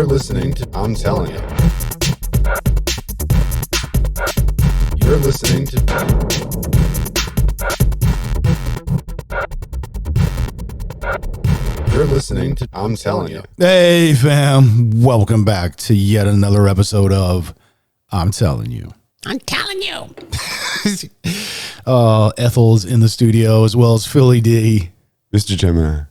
listening to I'm Telling You. You're listening to I'm Telling You. Hey fam, welcome back to yet another episode of I'm Telling You. I'm telling you. Ethel's in the studio as well as Philly D. Mr. Gemini.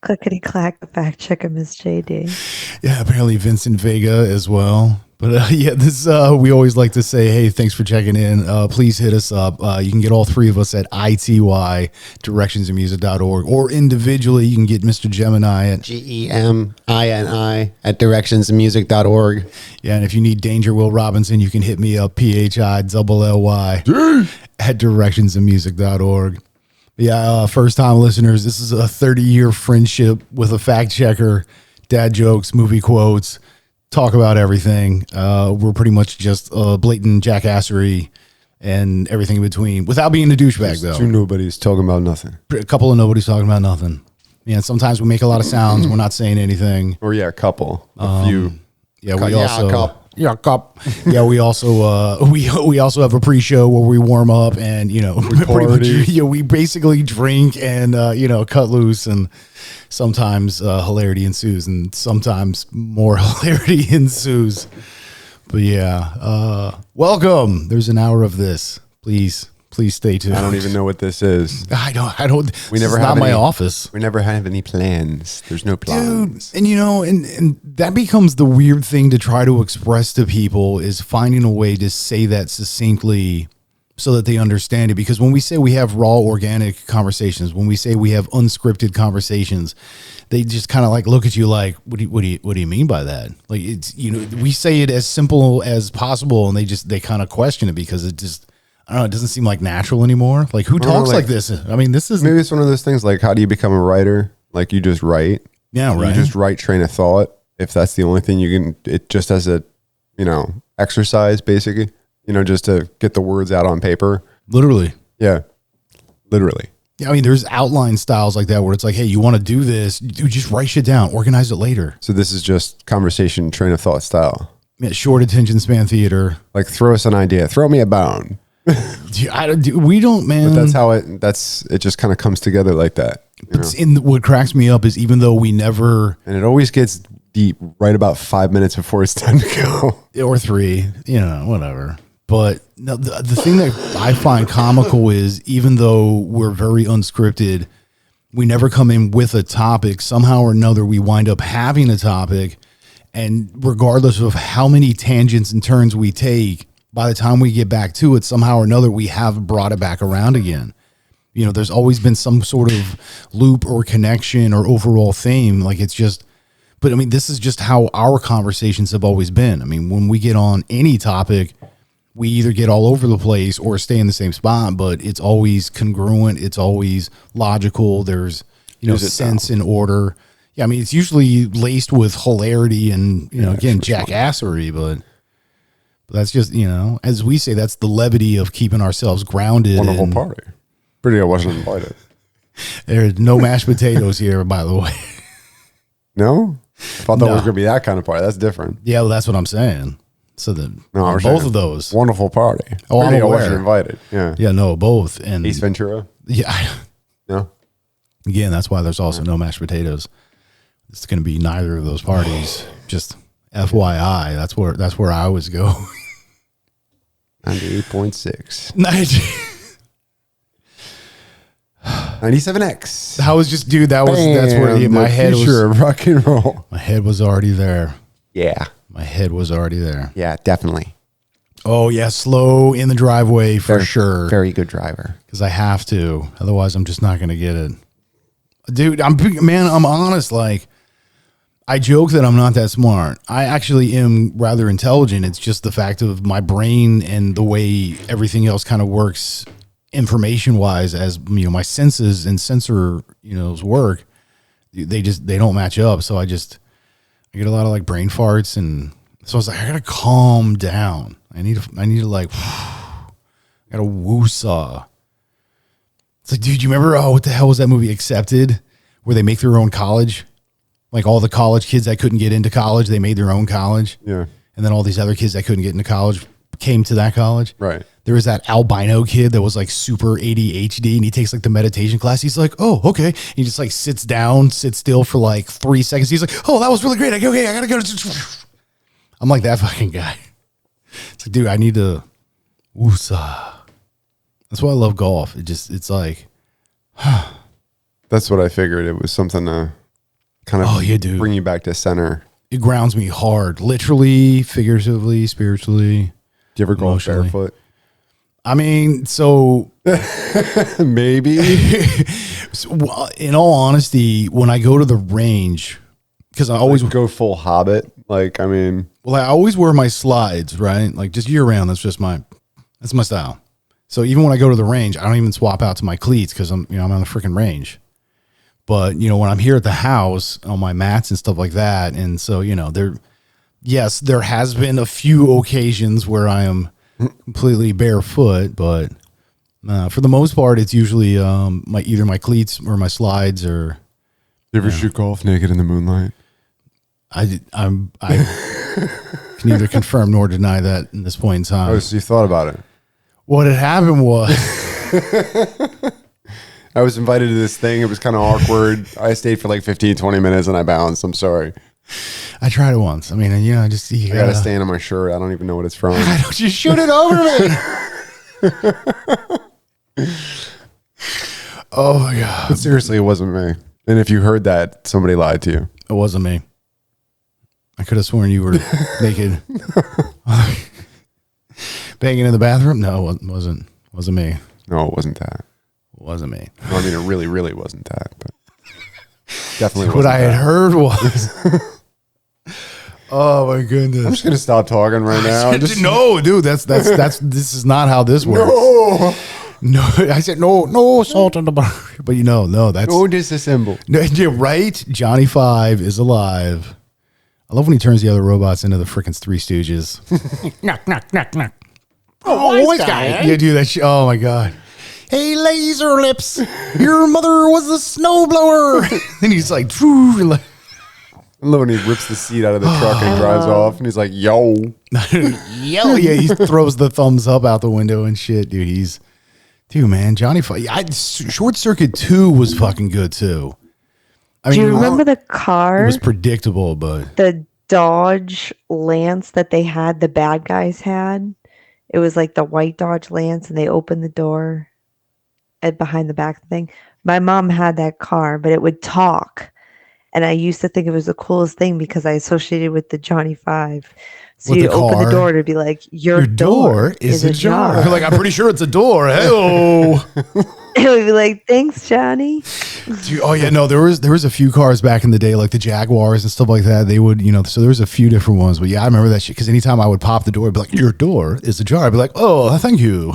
Clickety clack, fact checker, Miss JD. Yeah, apparently Vincent Vega as well. But yeah, this we always like to say, hey, thanks for checking in. Please hit us up. You can get all three of us at ity.directionsandmusic.org, or individually you can get Mr. Gemini at GEMINI at directionsandmusic.org. Yeah, and if you need Danger Will Robinson, you can hit me up, PHILLY at directionsandmusic.org. Yeah, first-time listeners, this is a 30-year friendship with a fact checker, dad jokes, movie quotes, talk about everything. We're pretty much just blatant jackassery and everything in between, without being a douchebag, though. Two nobodies talking about nothing. A couple of nobodies talking about nothing. Yeah, sometimes we make a lot of sounds. We're not saying anything. Or yeah, a couple. A few. Yeah, we also... Yeah, cup. Yeah, we also we also have a pre-show where we warm up and we basically drink and cut loose, and sometimes hilarity ensues and sometimes more hilarity ensues. But yeah, welcome. There's an hour of this. Please stay tuned. I don't even know what this is. I don't. We never have have my any, office. We never have any plans. There's no plans. Dude, and that becomes the weird thing to try to express to people, is finding a way to say that succinctly so that they understand it. Because when we say we have raw, organic conversations, when we say we have unscripted conversations, they just kind of like look at you like, what do you mean by that? Like, it's, we say it as simple as possible, and they kind of question it because it just, I don't know, it doesn't seem like natural anymore. Like, who talks like this? I mean, this is... Maybe it's one of those things like, how do you become a writer? Like, you just write. Yeah, right. You just write train of thought. If that's the only thing you can... It just as a, exercise, basically. Just to get the words out on paper. Literally. Yeah. Literally. Yeah, I mean, there's outline styles like that where it's like, hey, you want to do this? Dude, just write shit down. Organize it later. So this is just conversation train of thought style. Yeah, short attention span theater. Like, throw us an idea. Throw me a bone. We don't, man. But that's how it just kind of comes together like that. But what cracks me up is, even though we never... And it always gets deep right about 5 minutes before it's time to go. Or 3, whatever. But no, the thing that I find comical is, even though we're very unscripted, we never come in with a topic. Somehow or another, we wind up having a topic. And regardless of how many tangents and turns we take, by the time we get back to it, somehow or another, we have brought it back around again. There's always been some sort of loop or connection or overall theme. Like, it's just, but I mean, this is just how our conversations have always been. I mean, when we get on any topic, we either get all over the place or stay in the same spot, but it's always congruent. It's always logical. There's, sense and order. Yeah. I mean, it's usually laced with hilarity and, again, jackassery, but that's just, as we say, that's the levity of keeping ourselves grounded. Wonderful party. Pretty, I wasn't invited. There's no mashed potatoes here, by the way. No? I thought that was going to be that kind of party. That's different. Yeah, well, that's what I'm saying. So both of those. Wonderful party. Oh, Pretty, I'm aware. I wasn't invited. Yeah. Yeah, no, both. And Ace Ventura? Yeah. No? Again, that's why there's also no mashed potatoes. It's going to be neither of those parties. Just FYI, that's where I always go. 98.6. 97X. That was just, dude, that's where my head was. Of rock and roll. My head was already there. Yeah. My head was already there. Yeah, definitely. Oh, yeah, slow in the driveway for sure. Very good driver. Because I have to. Otherwise, I'm just not going to get it. Dude, I'm honest. Like, I joke that I'm not that smart. I actually am rather intelligent. It's just the fact of my brain and the way everything else kind of works information wise, as my senses and sensor work. They don't match up. So I get a lot of like brain farts, and so I was like, I gotta calm down. I need to like I gotta woosah. It's like, dude, you remember what the hell was that movie Accepted, where they make their own college? Like all the college kids that couldn't get into college, they made their own college. Yeah. And then all these other kids that couldn't get into college came to that college. Right. There was that albino kid that was like super ADHD, and he takes like the meditation class. He's like, oh, okay. He just like sits still for like 3 seconds. He's like, oh, that was really great. I gotta go. I'm like that fucking guy. It's like, dude, I need to woosah. That's why I love golf. It's like That's what I figured. It was something to kind of bring you back to center. It grounds me hard, literally, figuratively, spiritually. Do you ever golf barefoot? I mean, so maybe. So, in all honesty, when I go to the range, because I always go full Hobbit. Like, I mean, well, I always wear my slides, right? Like just year round. That's my style. So even when I go to the range, I don't even swap out to my cleats because I'm on the freaking range. But when I'm here at the house on my mats and stuff like that, and so there has been a few occasions where I am completely barefoot, but for the most part, it's usually either my cleats or my slides. Or you ever shoot golf naked in the moonlight? I can neither confirm nor deny that in this point in time. Oh, so you thought about it? What had happened was I was invited to this thing. It was kind of awkward. I stayed for like 15, 20 minutes and I bounced. I'm sorry. I tried it once. I mean, you got to stain on my shirt. I don't even know what it's from. Why don't you shoot it over me? Oh my God. But seriously, it wasn't me. And if you heard that, somebody lied to you. It wasn't me. I could have sworn you were naked. Banging in the bathroom? No, it wasn't me. No, it wasn't that. It wasn't me. No, I mean, it really, really wasn't that. But definitely wasn't what I had heard was... Oh my goodness. I'm just going to stop talking right now. No, dude, that's this is not how this works. No, I said no salt on the bar. But no, that's no disassemble. No, you're right. Johnny Five is alive. I love when he turns the other robots into the frickin' Three Stooges. Knock, knock, knock, knock. Oh, wise guy. Yeah, dude, that shit. Oh my God. Hey, laser lips, your mother was the snowblower. And he's like, phew, I love when he rips the seat out of the truck and drives off, and he's like, yo. Yo, yeah, he throws the thumbs up out the window and shit, dude. Man, Johnny, Short Circuit 2 was fucking good too. I mean, do you remember the car? It was predictable, but the Dodge Lance that they had, the bad guys had. It was like the white Dodge Lance, and they opened the door behind the back thing. My mom had that car, but it would talk. And I used to think it was the coolest thing because I associated with the Johnny Five. So you open the door to be like, your door is ajar. Like, I'm pretty sure it's a door. Hello. It would be like, thanks, Johnny. Dude, oh yeah, no, there was a few cars back in the day, like the Jaguars and stuff like that. They would, so there was a few different ones. But yeah, I remember that shit because anytime I would pop the door, it'd be like, your door is ajar. I'd be like, oh, thank you.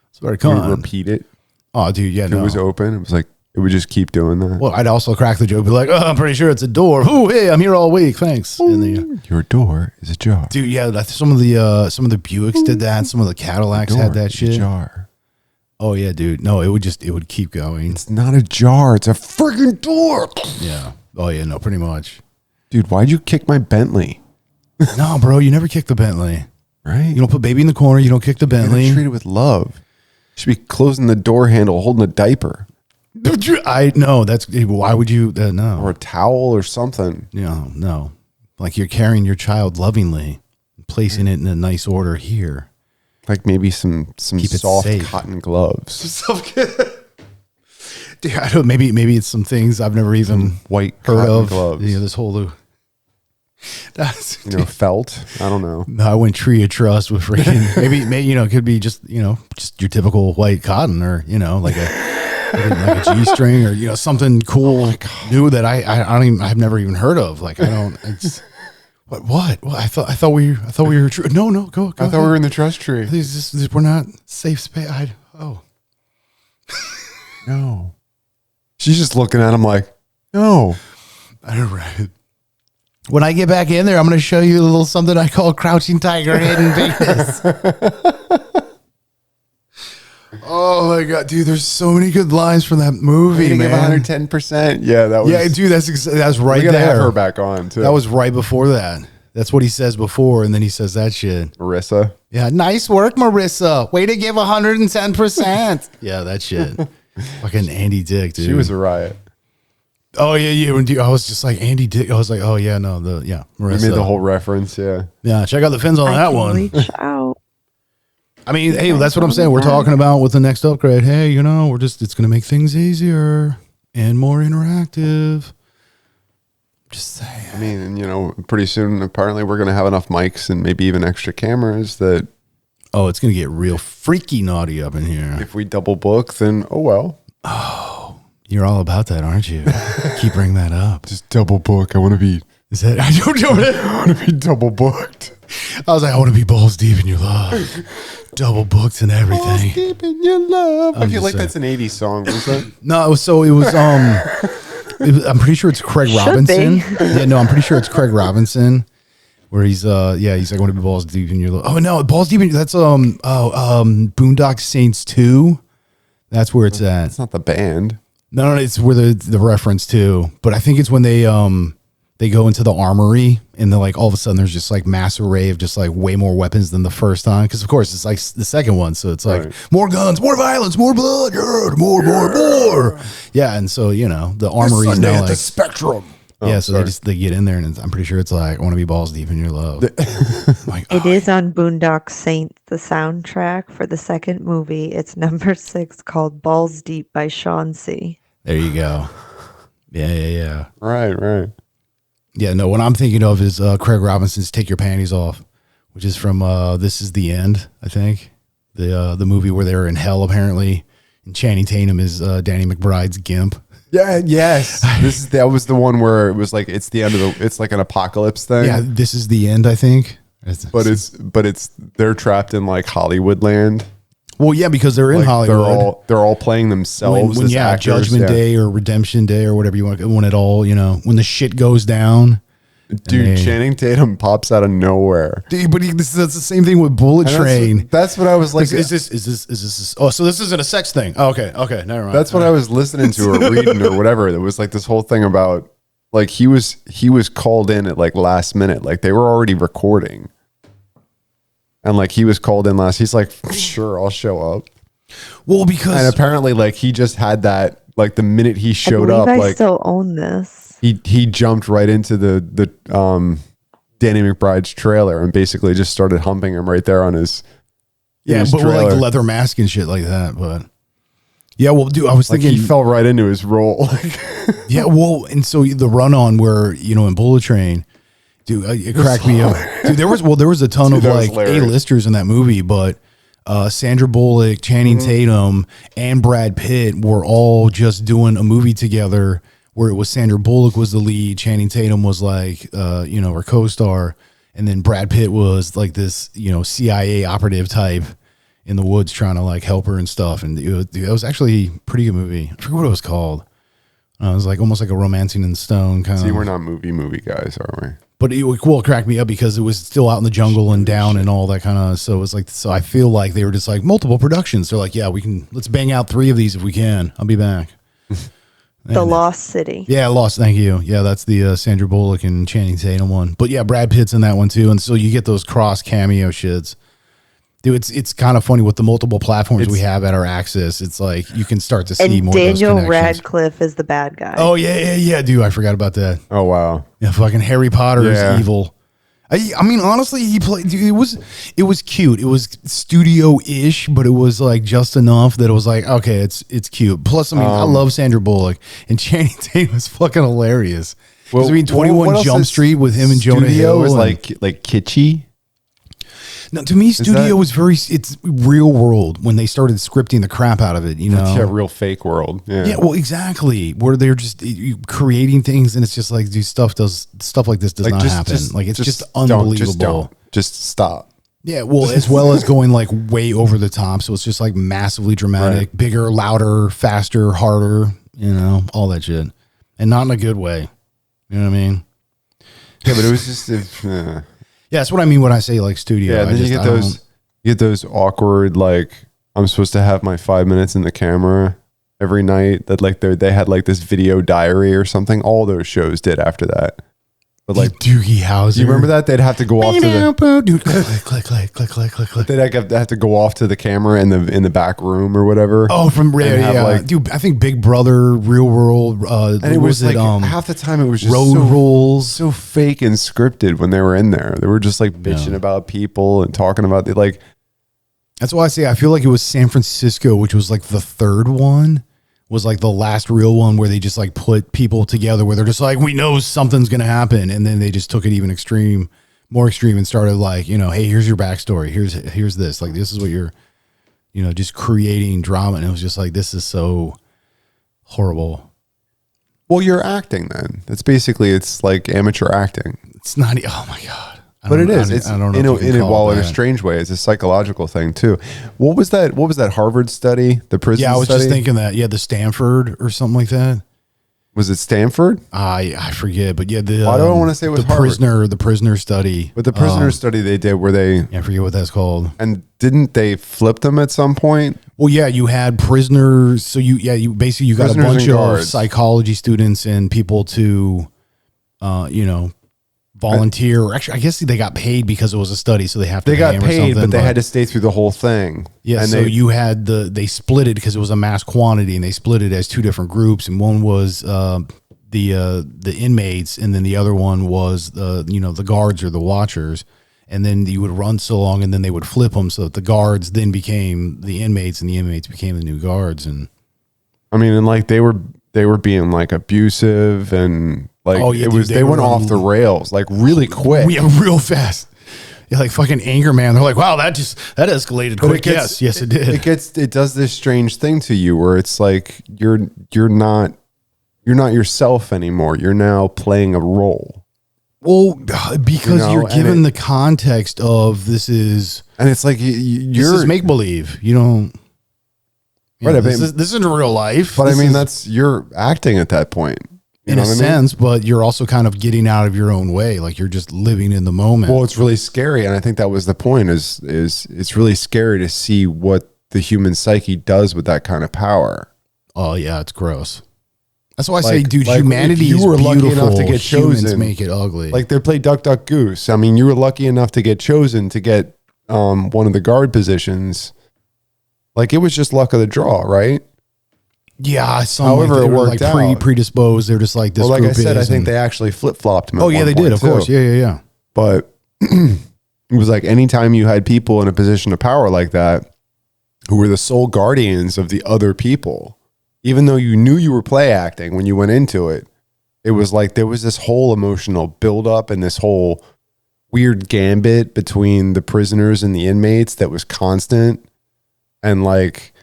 It's very kind. You repeat it. Oh, dude, yeah, It was open. It was like, it would just keep doing that. Well, I'd also crack the joke, be like, oh, I'm pretty sure it's a door. Oh, hey, I'm here all week. Thanks. And your door is ajar. Dude, yeah, some of the Buicks did that. Some of the Cadillacs had that shit. Ajar. Oh yeah, dude. No, it would keep going. It's not a jar. It's a friggin' door. Yeah. Oh yeah, no, pretty much. Dude, why'd you kick my Bentley? No, bro, you never kick the Bentley. Right? You don't put baby in the corner. You don't kick the Bentley. You treat it with love. You should be closing the door handle, holding a diaper. I know that's why would you no, or a towel or something. No, like you're carrying your child lovingly, placing it in a nice order here, like maybe some soft cotton gloves. Dude, I don't. Maybe it's some things I've never even white heard of. Gloves. This whole that's felt. I don't know. No, I went tree of trust with freaking maybe it could be just just your typical white cotton or like a G-string or something cool new that I've never even heard of. Like I don't. It's, what? I thought we were true. No, go. I thought we were in the trust tree. We're not safe space. No. She's just looking at him like, no. I know, right? When I get back in there, I'm going to show you a little something I call crouching tiger, hidden Venus. Oh my god, dude! There's so many good lines from that movie, man. 110%. Yeah, that was. Yeah, dude, that's right We gotta have there. her back on too. That was right before that. That's what he says before, and then he says that shit. Marissa. Yeah, nice work, Marissa. Way to give 110%. Yeah, that shit. Fucking Andy Dick, dude. She was a riot. Oh yeah. I was just like Andy Dick. I was like, oh yeah, no, Marissa. We made the whole reference. Yeah. Yeah, check out the fins on I that can one. reach out. I mean, hey, that's what I'm saying. We're talking about with the next upgrade. Hey, it's going to make things easier and more interactive. Just saying. I mean, pretty soon, apparently, we're going to have enough mics and maybe even extra cameras that Oh, it's going to get real freaky naughty up in here. if we double book, then oh well. You're all about that, aren't you? Keep bringing that up. Just double book. I want to be. Is that? I don't know. I want to be double booked. I was like, I want to be balls deep in your love, double booked and everything. Deep in your love. I I'm feel just like saying. that's an '80s song. Was that? No, it was I'm pretty sure it's Craig Robinson. Yeah, no, I'm pretty sure it's Craig Robinson. Where he's he's like, I want to be balls deep in your love. Oh no, balls deep in that's Boondock Saints 2. That's where it's at. It's not the band. No, it's where the reference to. But I think it's when they go into the armory and they're like, all of a sudden there's just like mass array of just like way more weapons than the first time. Because of course it's like the second one, so it's like more guns, more violence, more blood, more. Yeah, and so the armory is now like Spectrum. yeah, so they get in there and I'm pretty sure it's like, I want to be balls deep in your love. Like, It is on Boondock Saints, the soundtrack for the second movie. It's number 6 called Balls Deep by Sean C. there you go. Yeah. Right. Yeah, no, what I'm thinking of is Craig Robinson's Take Your Panties Off, which is from This Is the End, I think. The movie where they're in hell, apparently. And Channing Tatum is Danny McBride's Gimp. Yeah. Yes. That was the one where it was like it's the end of it's like an apocalypse thing. Yeah, This Is the End, I think. But it's they're trapped in like Hollywood land. Well, yeah, because they're in Like, Hollywood. They're all playing themselves. When as actors, Judgment Day or Redemption Day or whatever you want, when it all, when the shit goes down. Dude, Channing Tatum pops out of nowhere. Dude, but that's the same thing with Bullet Train. That's what I was like. Is this? Oh, so this isn't a sex thing. Oh, okay, never mind. That's what I was listening to or reading or whatever. There was like this whole thing about like he was called in at like last minute. Like they were already recording. And like he was called in last. He's like, sure, I'll show up. Well, because And apparently like he just had that like the minute he showed up, I like still own this. he jumped right into the Danny McBride's trailer and basically just started humping him right there on his but with trailer. like leather mask and shit like that. But yeah, well, dude, I was Like thinking he fell right into his role. yeah, well, and so the run on where in Bullet Train, dude, it cracked me up. Dude, there was a ton of that was like hilarious. A-listers in that movie, but Sandra Bullock, Channing Tatum, and Brad Pitt were all just doing a movie together where it was Sandra Bullock was the lead, Channing Tatum was like her co-star, and then Brad Pitt was like this CIA operative type in the woods trying to like help her and stuff. And it was actually a pretty good movie. I forget what it was called. It was like almost like a Romancing in Stone kind See, of. we're not movie guys, are we? But it cracked me up because it was still out in the jungle and down and all that kind of. So it was like, so I feel like they were just like multiple productions. They're like, yeah, let's bang out 3 of these if we can. I'll be back. The Lost City. Yeah, Lost. Thank you. Yeah, that's the Sandra Bullock and Channing Tatum one. But yeah, Brad Pitt's in that one too. And so you get those cross cameo shits. Dude, it's kind of funny with the multiple platforms we have at our access. It's like you can start to see And more Daniel of those connections. Radcliffe is the bad guy. Oh yeah, dude. I forgot about that. Oh wow. Yeah, fucking Harry Potter Yeah. is evil. I mean, honestly, he played. Dude, it was cute. It was studio-ish, but it was like just enough that it was like, okay, it's cute. Plus, I mean, I love Sandra Bullock and Channing Tatum was fucking hilarious. Well, I mean, 21 Jump Street with him and Jonah Hill is and- like kitschy. No, to me, studio was it's real world when they started scripting the crap out of it. Yeah, real fake world. Yeah, well, exactly. Where they're just creating things, and it's just like, dude, stuff like this does not happen. Like it's just unbelievable. Just stop. Yeah, well, as well as going like way over the top, so it's just like massively dramatic, bigger, louder, faster, harder. All that shit, and not in a good way. You know what I mean? Yeah, but it was just. Yeah, that's what I mean when I say like studio. Yeah, then you get those awkward like I'm supposed to have my 5 minutes in the camera every night. That like they had like this video diary or something. All those shows did after that. But like Doogie Howser. do you remember that? They'd have to go off to the Dude, click. they'd have to go off to the camera in the back room or whatever. Oh, from have, like, dude. I think Big Brother, Real World, and it was like half the time it was just Road Rules. so fake and scripted when they were in there. They were just like bitching about people and talking about the like. That's why I say I feel like it was San Francisco, which was like the third one, was like the last real one where they just like put people together where they're just like, we know something's going to happen. And then they just took it even more extreme and started like, hey, here's your backstory. Here's this, like, this is what you're, just creating drama. And it was just like, this is so horrible. Well, you're acting then. It's like amateur acting. It's not, oh my God. But it is. It's I don't know. in a strange way, it's a psychological thing too. What was that Harvard study? The prison. Yeah, I was study? just thinking that. Yeah, the Stanford or something like that. Was it Stanford? I forget, but yeah, I don't want to say it was the prisoner study. But the prisoner study they did where they I forget what that's called. And didn't they flip them at some point? Well, yeah, you had prisoners. So you basically got Prisoners a bunch and of guards. psychology students and people to, volunteer. Or actually, I guess they got paid because it was a study, so they have to. They got pay paid, but they had to stay through the whole thing. Yeah, and so you had they split it because it was a mass quantity, and they split it as two different groups, and one was the inmates, and then the other one was the guards or the watchers, and then you would run so long, and then they would flip them so that the guards then became the inmates, and the inmates became the new guards, and I mean, and like they were being like abusive and like they went off the rails like really quick. Yeah, real fast. Yeah, like fucking anger man. They're like, wow, that escalated quick. Yes, it did. It does this strange thing to you where it's like you're not yourself anymore. You're now playing a role. Well, because you're given the context of this is, and it's like this is make believe. You don't. Right, this isn't real life. But you're acting at that point. In a sense, but you're also kind of getting out of your own way. Like you're just living in the moment. Well, it's really scary. And I think that was the point is it's really scary to see what the human psyche does with that kind of power. Oh yeah, it's gross. That's why I say, dude, humanity you is were beautiful. Lucky enough to get chosen. Humans make it ugly. Like they play Duck, Duck, Goose. I mean, you were lucky enough to get chosen to get one of the guard positions. Like it was just luck of the draw, right? Yeah, however it worked out. Predisposed. They're just like this. Well, like I said, I think they actually flip flopped him. Oh yeah, they did. Of course. Yeah. But it was like anytime you had people in a position of power like that, who were the sole guardians of the other people, even though you knew you were play acting when you went into it, it was like there was this whole emotional buildup and this whole weird gambit between the prisoners and the inmates that was constant, and like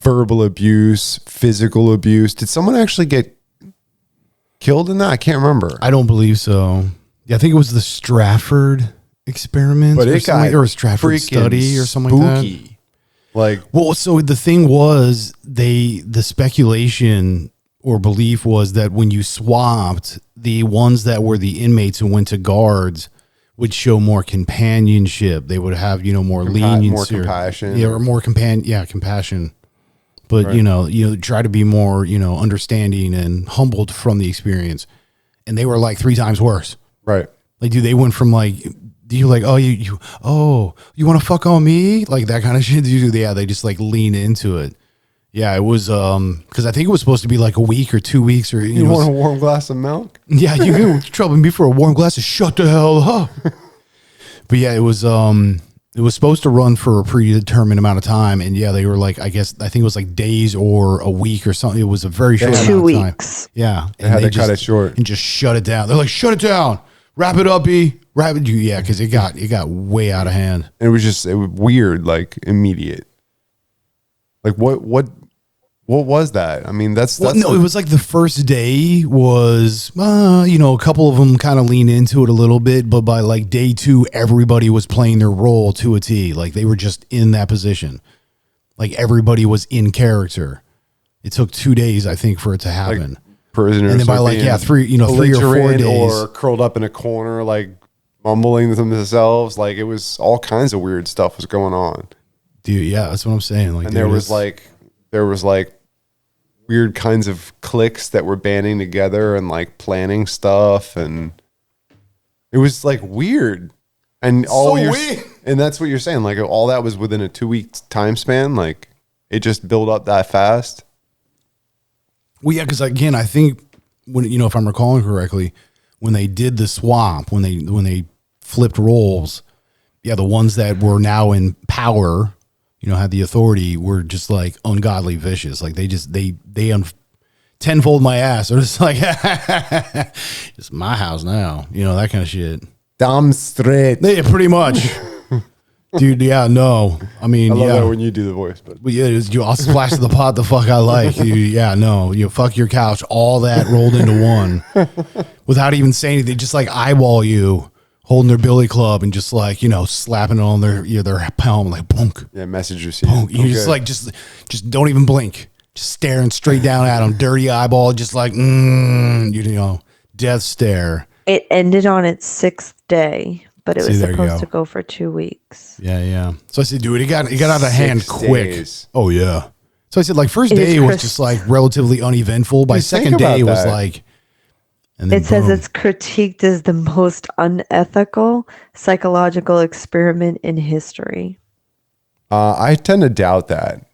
verbal abuse, physical abuse. Did someone actually get killed in that? I can't remember. I don't believe so. Yeah, I think it was the Stratford experiment, but it got or a Stratford study or something spooky. Like that. Like, well, so the thing was the speculation or belief was that when you swapped, the ones that were the inmates who went to guards would show more companionship. They would have, more leniency, more compassion. Or more compassion. But, right. Try to be more, understanding and humbled from the experience. And they were like 3 times worse. Right. Like, dude, they went from like, you like, you want to fuck on me? Like that kind of shit. Yeah, they just like lean into it. Yeah, it was, because I think it was supposed to be like a week or 2 weeks or, you want a warm glass of milk? Yeah, you can trouble me for a warm glass of shut the hell up. But yeah, it was supposed to run for a predetermined amount of time. And yeah, they were like, I think it was like days or a week or something. It was a very short amount of 2 time. weeks. Yeah. They had to cut it short. And just shut it down. They're like, shut it down. Wrap it up, B. Wrap it. Yeah, because it got way out of hand. And it was weird, like immediate. Like what was that? I mean, that's it was like the first day was, a couple of them kind of leaned into it a little bit, but by like day 2, everybody was playing their role to a T. Like they were just in that position. Like everybody was in character. It took 2 days, I think, for it to happen. Like prisoners, and then by like 3 or 4 days, or curled up in a corner, like mumbling to themselves. Like it was all kinds of weird stuff was going on. Dude, yeah, that's what I'm saying. Like, And dude, there was like weird kinds of cliques that were banding together and like planning stuff, and it was like weird. And and that's what you're saying. Like all that was within a 2-week time span. Like it just built up that fast. well, yeah, because again, I think when if I'm recalling correctly, when they did the swap, when they flipped roles, yeah, the ones that were now in power, had the authority, were just like ungodly vicious. Like they tenfold my ass. They're just like, it's my house now. That kind of shit. Damn straight. Yeah, pretty much. Dude, yeah, no. I mean, I love yeah. that when you do the voice, but Yeah, I'll splash the pot the fuck I like. You fuck your couch, all that rolled into one without even saying anything. Just like eyeball you, holding their billy club and just like, slapping it on their palm, like bonk. yeah, message received. Bonk. You're just like, just don't even blink. Just staring straight down at them, dirty eyeball, just like, death stare. It ended on its 6th day, but it was there you supposed go. to go for 2 weeks. Yeah. So I said, dude, it got out of hand 6 quick. days. Oh yeah. So I said, like, first It day is was just like relatively uneventful. By Dude, think second day, it about was that. like, and then It says boom. it's critiqued as the most unethical psychological experiment in history. I tend to doubt that.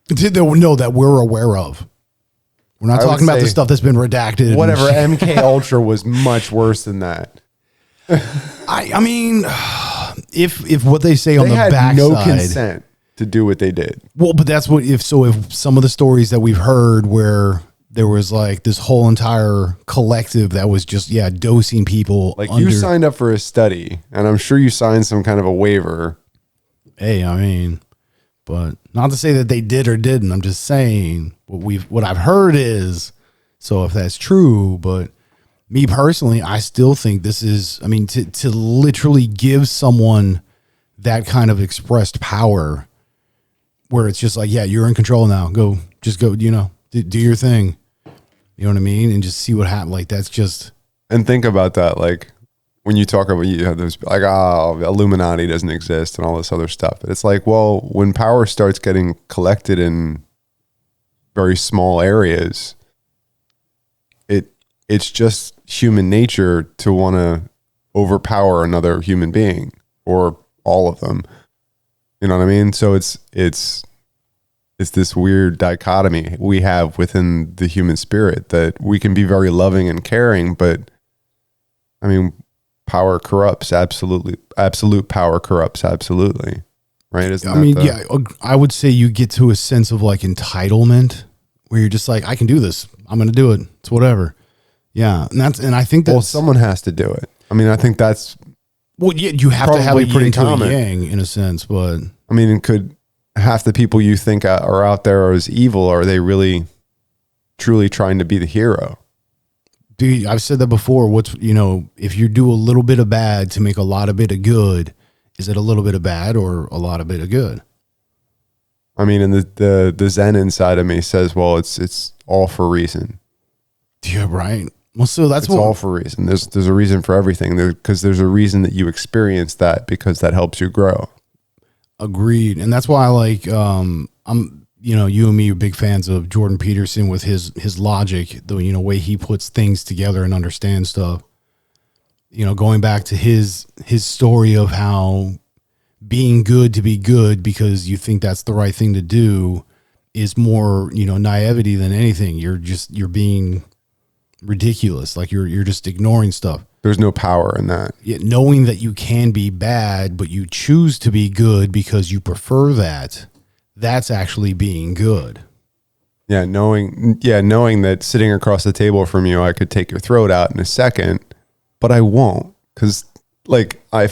That we're aware of. We're not I would talking about the say stuff that's been redacted. and Whatever, shit. MK Ultra was much worse than that. I mean, if what they say on They the had backside, no consent to do what they did. well, but that's what if some of the stories that we've heard where there was like this whole entire collective that was just dosing people. Like you signed up for a study, and I'm sure you signed some kind of a waiver. Hey, I mean, but not to say that they did or didn't. I'm just saying what I've heard is, so if that's true, but me personally, I still think this is, I mean, to literally give someone that kind of expressed power where it's just like, yeah, you're in control now. Go, do your thing. You know what I mean? And just see what happens. Like, that's just. And think about that. Like when you talk about, you have those like, Illuminati doesn't exist and all this other stuff. But it's like, well, when power starts getting collected in very small areas, it's just human nature to want to overpower another human being or all of them. You know what I mean? So it's this weird dichotomy we have within the human spirit that we can be very loving and caring, but I mean, power corrupts absolutely. Absolute power corrupts absolutely. Right? I would say you get to a sense of like entitlement where you're just like, I can do this. I'm going to do it. It's whatever. Yeah. And I think that's, someone has to do it. I mean, I think that's, you have to have a probably pretty yin to a common. yang in a sense, but I mean, could half the people you think are out there as evil, are they really truly trying to be the hero? dude, I've said that before. If you do a little bit of bad to make a lot of bit of good, is it a little bit of bad or a lot of bit of good? I mean, and the Zen inside of me says, well, it's all for reason. Yeah, right. Well, so that's It's all for reason. There's a reason for everything, because there's a reason that you experience that, because that helps you grow. Agreed. And that's why I like, you and me are big fans of Jordan Peterson with his logic, the way he puts things together and understands stuff. Going back to his story of how being good to be good because you think that's the right thing to do is more, naivety than anything. You're being ridiculous. Like you're just ignoring stuff. There's no power in that. Yet knowing that you can be bad, but you choose to be good because you prefer that, that's actually being good. Yeah, knowing that sitting across the table from you, I could take your throat out in a second, but I won't, because like I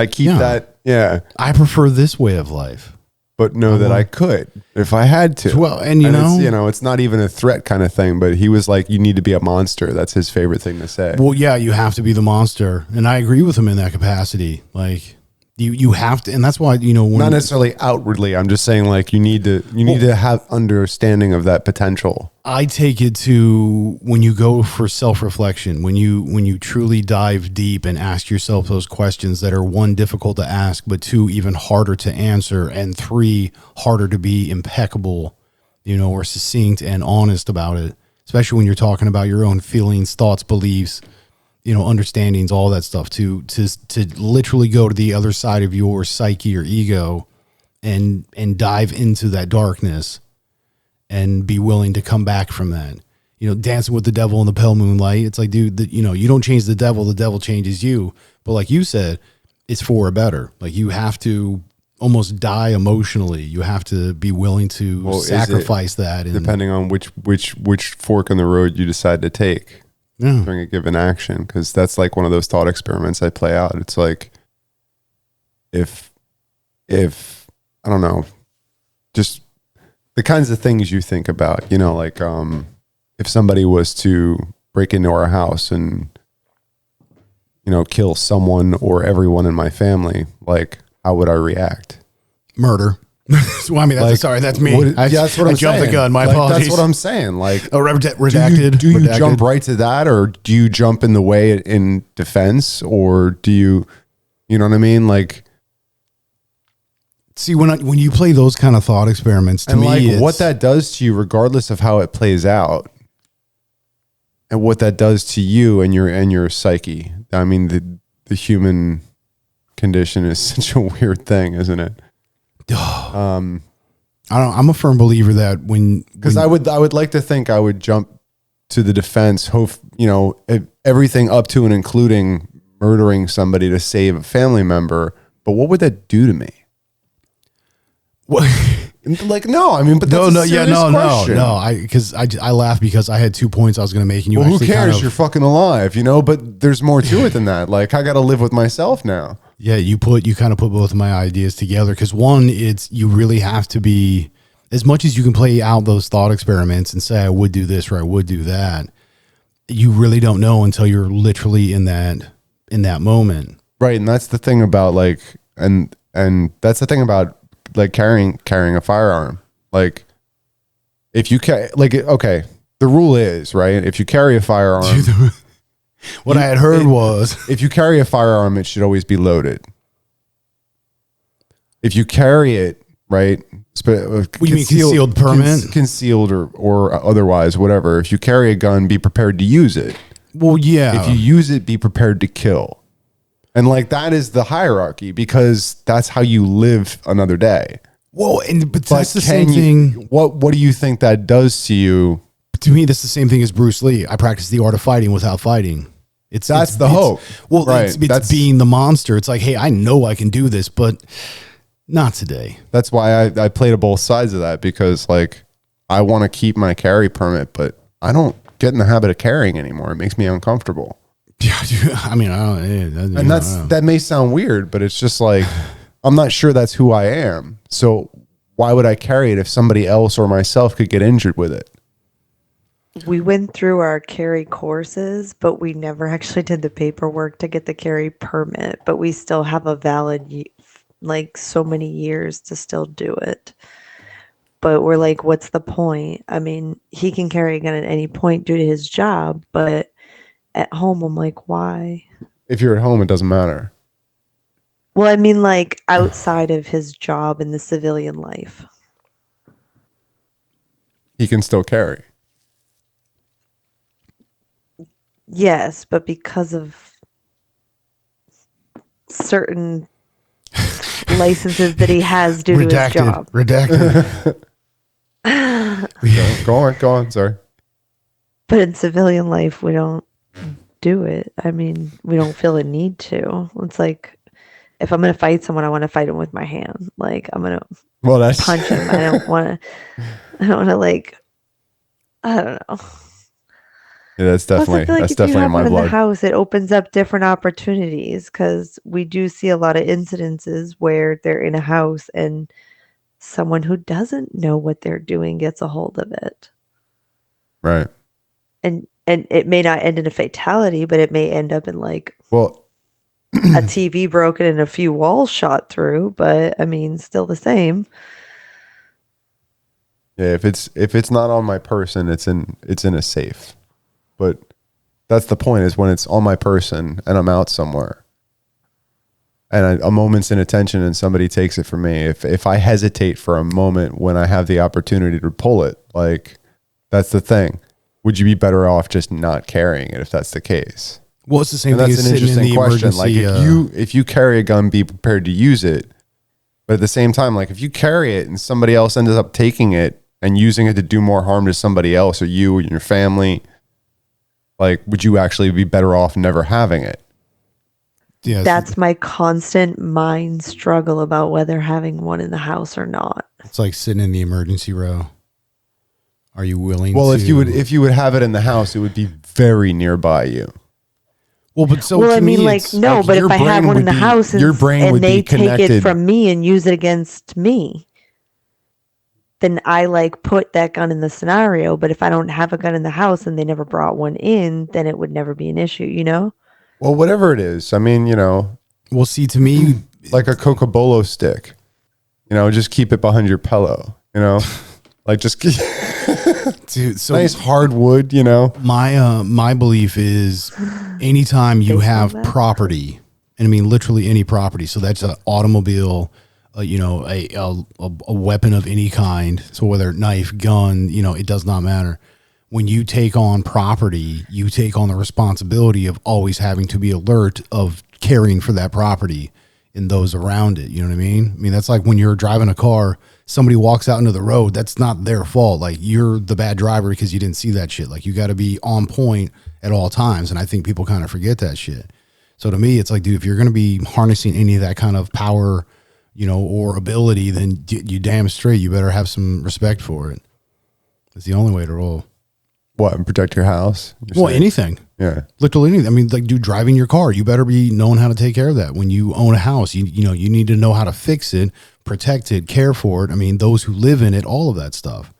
keep that. Yeah, I prefer this way of life. But know that I could if I had to. Well, and it's not even a threat kind of thing. But he was like, "You need to be a monster." That's his favorite thing to say. Well, yeah, you have to be the monster, and I agree with him in that capacity. Like, You have to, and that's why, when Not necessarily outwardly. I'm just saying, like, you need to have understanding of that potential. I take it to when you go for self-reflection, when you truly dive deep and ask yourself those questions that are, one, difficult to ask, but two, even harder to answer, and three, harder to be impeccable, or succinct and honest about it, especially when you're talking about your own feelings, thoughts, beliefs, understandings, all that stuff, to literally go to the other side of your psyche or ego and dive into that darkness and be willing to come back from that. Dancing with the devil in the pale moonlight. It's like, dude, you don't change the devil changes you. But like you said, it's for a better. Like, you have to almost die emotionally. You have to be willing to sacrifice that. And, depending on which fork in the road you decide to take. Yeah. During a given action, because that's like one of those thought experiments I play out. It's like, if I don't know, just the kinds of things you think about, like if somebody was to break into our house and kill someone or everyone in my family, like, how would I react? Murder. Well, I mean, sorry, that's me. That's what I'm jumped saying. the gun. My apologies. That's what I'm saying. Like, redacted. Do you jump right to that, or do you jump in the way in defense, or do you know what I mean? Like, see, when you play those kind of thought experiments, to me, like, what that does to you, regardless of how it plays out, and what that does to you and your psyche. I mean, the human condition is such a weird thing, isn't it? I'm a firm believer that because I would like to think I would jump to the defense, hope, everything up to and including murdering somebody to save a family member. But what would that do to me? What? Like, no, I mean, but that's a serious question. I laugh because I had 2 points I was going to make, and you. Well, who cares? You're fucking alive, But there's more to it than that. Like, I got to live with myself now. Yeah, you kind of put both of my ideas together, because one, it's, you really have to be, as much as you can play out those thought experiments and say, I would do this or I would do that, you really don't know until you're literally in that moment. Right. And that's the thing about, like, and that's the thing about, like, carrying a firearm. Like, if you okay, the rule is, right, if you carry a firearm, I had heard was, if you carry a firearm, it should always be loaded. If you carry it, right, what do you mean, concealed permit? Concealed or otherwise, whatever. If you carry a gun, be prepared to use it. Well, yeah. If you use it, be prepared to kill. And, like, that is the hierarchy, because that's how you live another day. Well, but that's the same thing. What do you think that does to you? To me, that's the same thing as Bruce Lee. I practice the art of fighting without fighting. That's the hope. Well, right. It's being the monster. It's like, hey, I know I can do this, but not today. That's why I play to both sides of that, because, like, I want to keep my carry permit, but I don't get in the habit of carrying anymore. It makes me uncomfortable. Yeah, I mean, that may sound weird, but it's just like, I'm not sure that's who I am. So why would I carry it if somebody else or myself could get injured with it? We went through our carry courses, but we never actually did the paperwork to get the carry permit, but we still have a valid, like, so many years to still do it. But we're like, what's the point? I mean, he can carry a gun at any point due to his job, but at home, I'm like, why? If you're at home, it doesn't matter. Well, I mean, like, outside of his job in the civilian life. He can still carry. Yes, but because of certain licenses that he has due to his job. Redacted. Go on. Sorry. But in civilian life, we don't do it. I mean, we don't feel a need to. It's like, if I'm going to fight someone, I want to fight him with my hand. Like, I'm going to punch him. I don't want to, like, I don't know. Yeah, that's definitely, Plus, I feel like that's if you definitely have in my one in blood. the house, it opens up different opportunities, because we do see a lot of incidences where they're in a house and someone who doesn't know what they're doing gets a hold of it. Right. And it may not end in a fatality, but it may end up in, like, well, a TV broken and a few walls shot through, but I mean, still the same. Yeah, if it's not on my person, it's in a safe. But that's the point, is when it's on my person and I'm out somewhere and a moment's inattention and somebody takes it from me. If I hesitate for a moment when I have the opportunity to pull it, like, that's the thing. Would you be better off just not carrying it if that's the case? Well, it's the same And thing that's as an sitting in interesting the question. emergency. Like, if you carry a gun, be prepared to use it. But at the same time, like, if you carry it and somebody else ends up taking it and using it to do more harm to somebody else or you or your family, like, would you actually be better off never having it? Yeah, That's my constant mind struggle about whether having one in the house or not. it's like sitting in the emergency row. Are you willing? Well, to... if you would have it in the house, it would be very nearby you. Well, but so Well, to I mean, me, like, it's no, like but if your I had brain one in would the be- house your brain and would they be take it connected. from me and use it against me, then I like put that gun in the scenario. But if I don't have a gun in the house and they never brought one in, then it would never be an issue, you know? Well, whatever it is. I mean, well, see, to me, like a Coca-Cola stick, just keep it behind your pillow, like just dude, so nice hardwood, my belief is anytime you Based on have that. property, and I mean literally any property, so that's an automobile, a weapon of any kind, so whether knife, gun, it does not matter. When you take on property, you take on the responsibility of always having to be alert of caring for that property and those around it. You know what I mean? I mean, that's like when you're driving a car, somebody walks out into the road, that's not their fault. Like, you're the bad driver because you didn't see that shit. Like, you got to be on point at all times. And I think people kind of forget that shit. So to me, it's like, dude, if you're going to be harnessing any of that kind of power, or ability, then you damn straight, you better have some respect for it. It's the only way to roll. What, and protect your house? Well, anything. Yeah. Literally anything. I mean, like, dude, driving your car, you better be knowing how to take care of that. When you own a house, you need to know how to fix it, protect it, care for it. I mean, those who live in it, all of that stuff.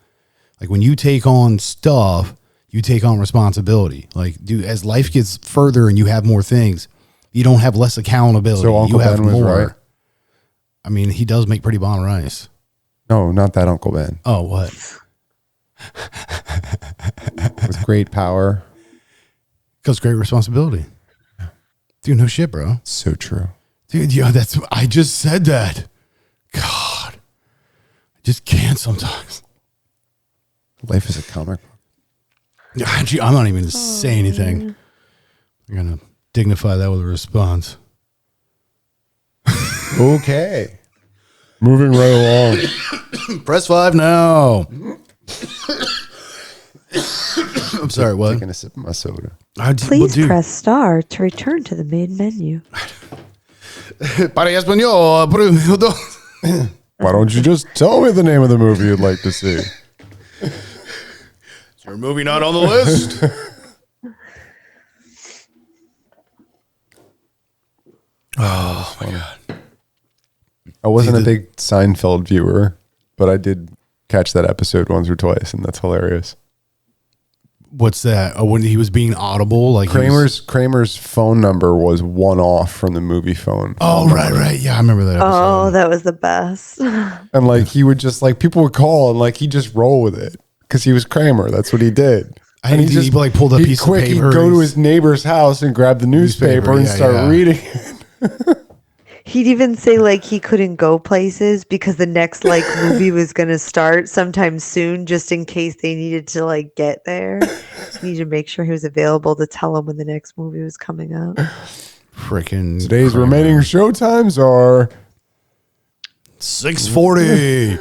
Like, when you take on stuff, you take on responsibility. Like, dude, as life gets further and you have more things, you don't have less accountability. So Uncle you have Ben was more. right? I mean, he does make pretty bomb rice. No, not that Uncle Ben. Oh, what? With great power. Because great responsibility. Dude, no shit, bro. So true. Dude, yeah, I just said that. God. I just can't sometimes. Life is a comic book. Actually, I'm not even going to say anything. I'm going to dignify that with a response. Okay. Moving right along. Press 5 now. I'm sorry, what? Taking a sip of my soda. Please press star to return to the main menu. Para español. Why don't you just tell me the name of the movie you'd like to see? Is your movie not on the list? Oh, my God. I wasn't a big Seinfeld viewer, but I did catch that episode once or twice, and that's hilarious. What's that? Oh, when he was being audible, like Kramer's phone number was one off from the movie phone. Oh, right. Yeah, I remember that episode. Oh, that was the best. And like he would just like people would call and like he'd just roll with it because he was Kramer. That's what he did. I think he like pulled a he'd piece quick, of paper. He'd go to his neighbor's house and grab the newspaper and yeah, start yeah. reading it. He'd even say like he couldn't go places because the next like movie was going to start sometime soon, just in case they needed to like get there. He needed to make sure he was available to tell them when the next movie was coming out. Freaking Today's Kramer. remaining show times are 6:40,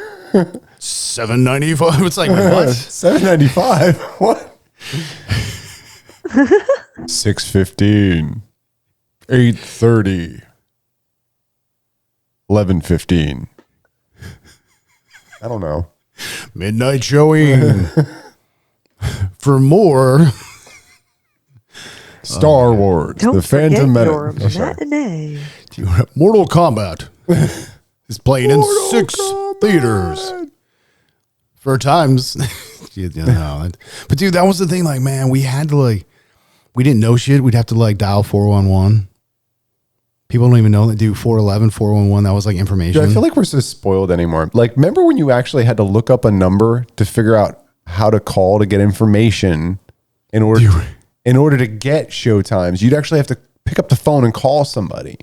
7:95. It's like what? $7.95. What? 6:15, 8:30, 11:15. I don't know. Midnight showing. For more, Star Wars: Don't The forget Phantom your Menace. Oh, sorry. matinee. Mortal Kombat is playing in 6 Kombat. theaters. For times, but dude, that was the thing. Like, man, we had to we didn't know shit. We'd have to dial 411 People don't even know that do 411, 411. That was like information. Dude, I feel like we're so spoiled anymore. Like, remember when you actually had to look up a number to figure out how to call to get information in order to get showtimes? You'd actually have to pick up the phone and call somebody.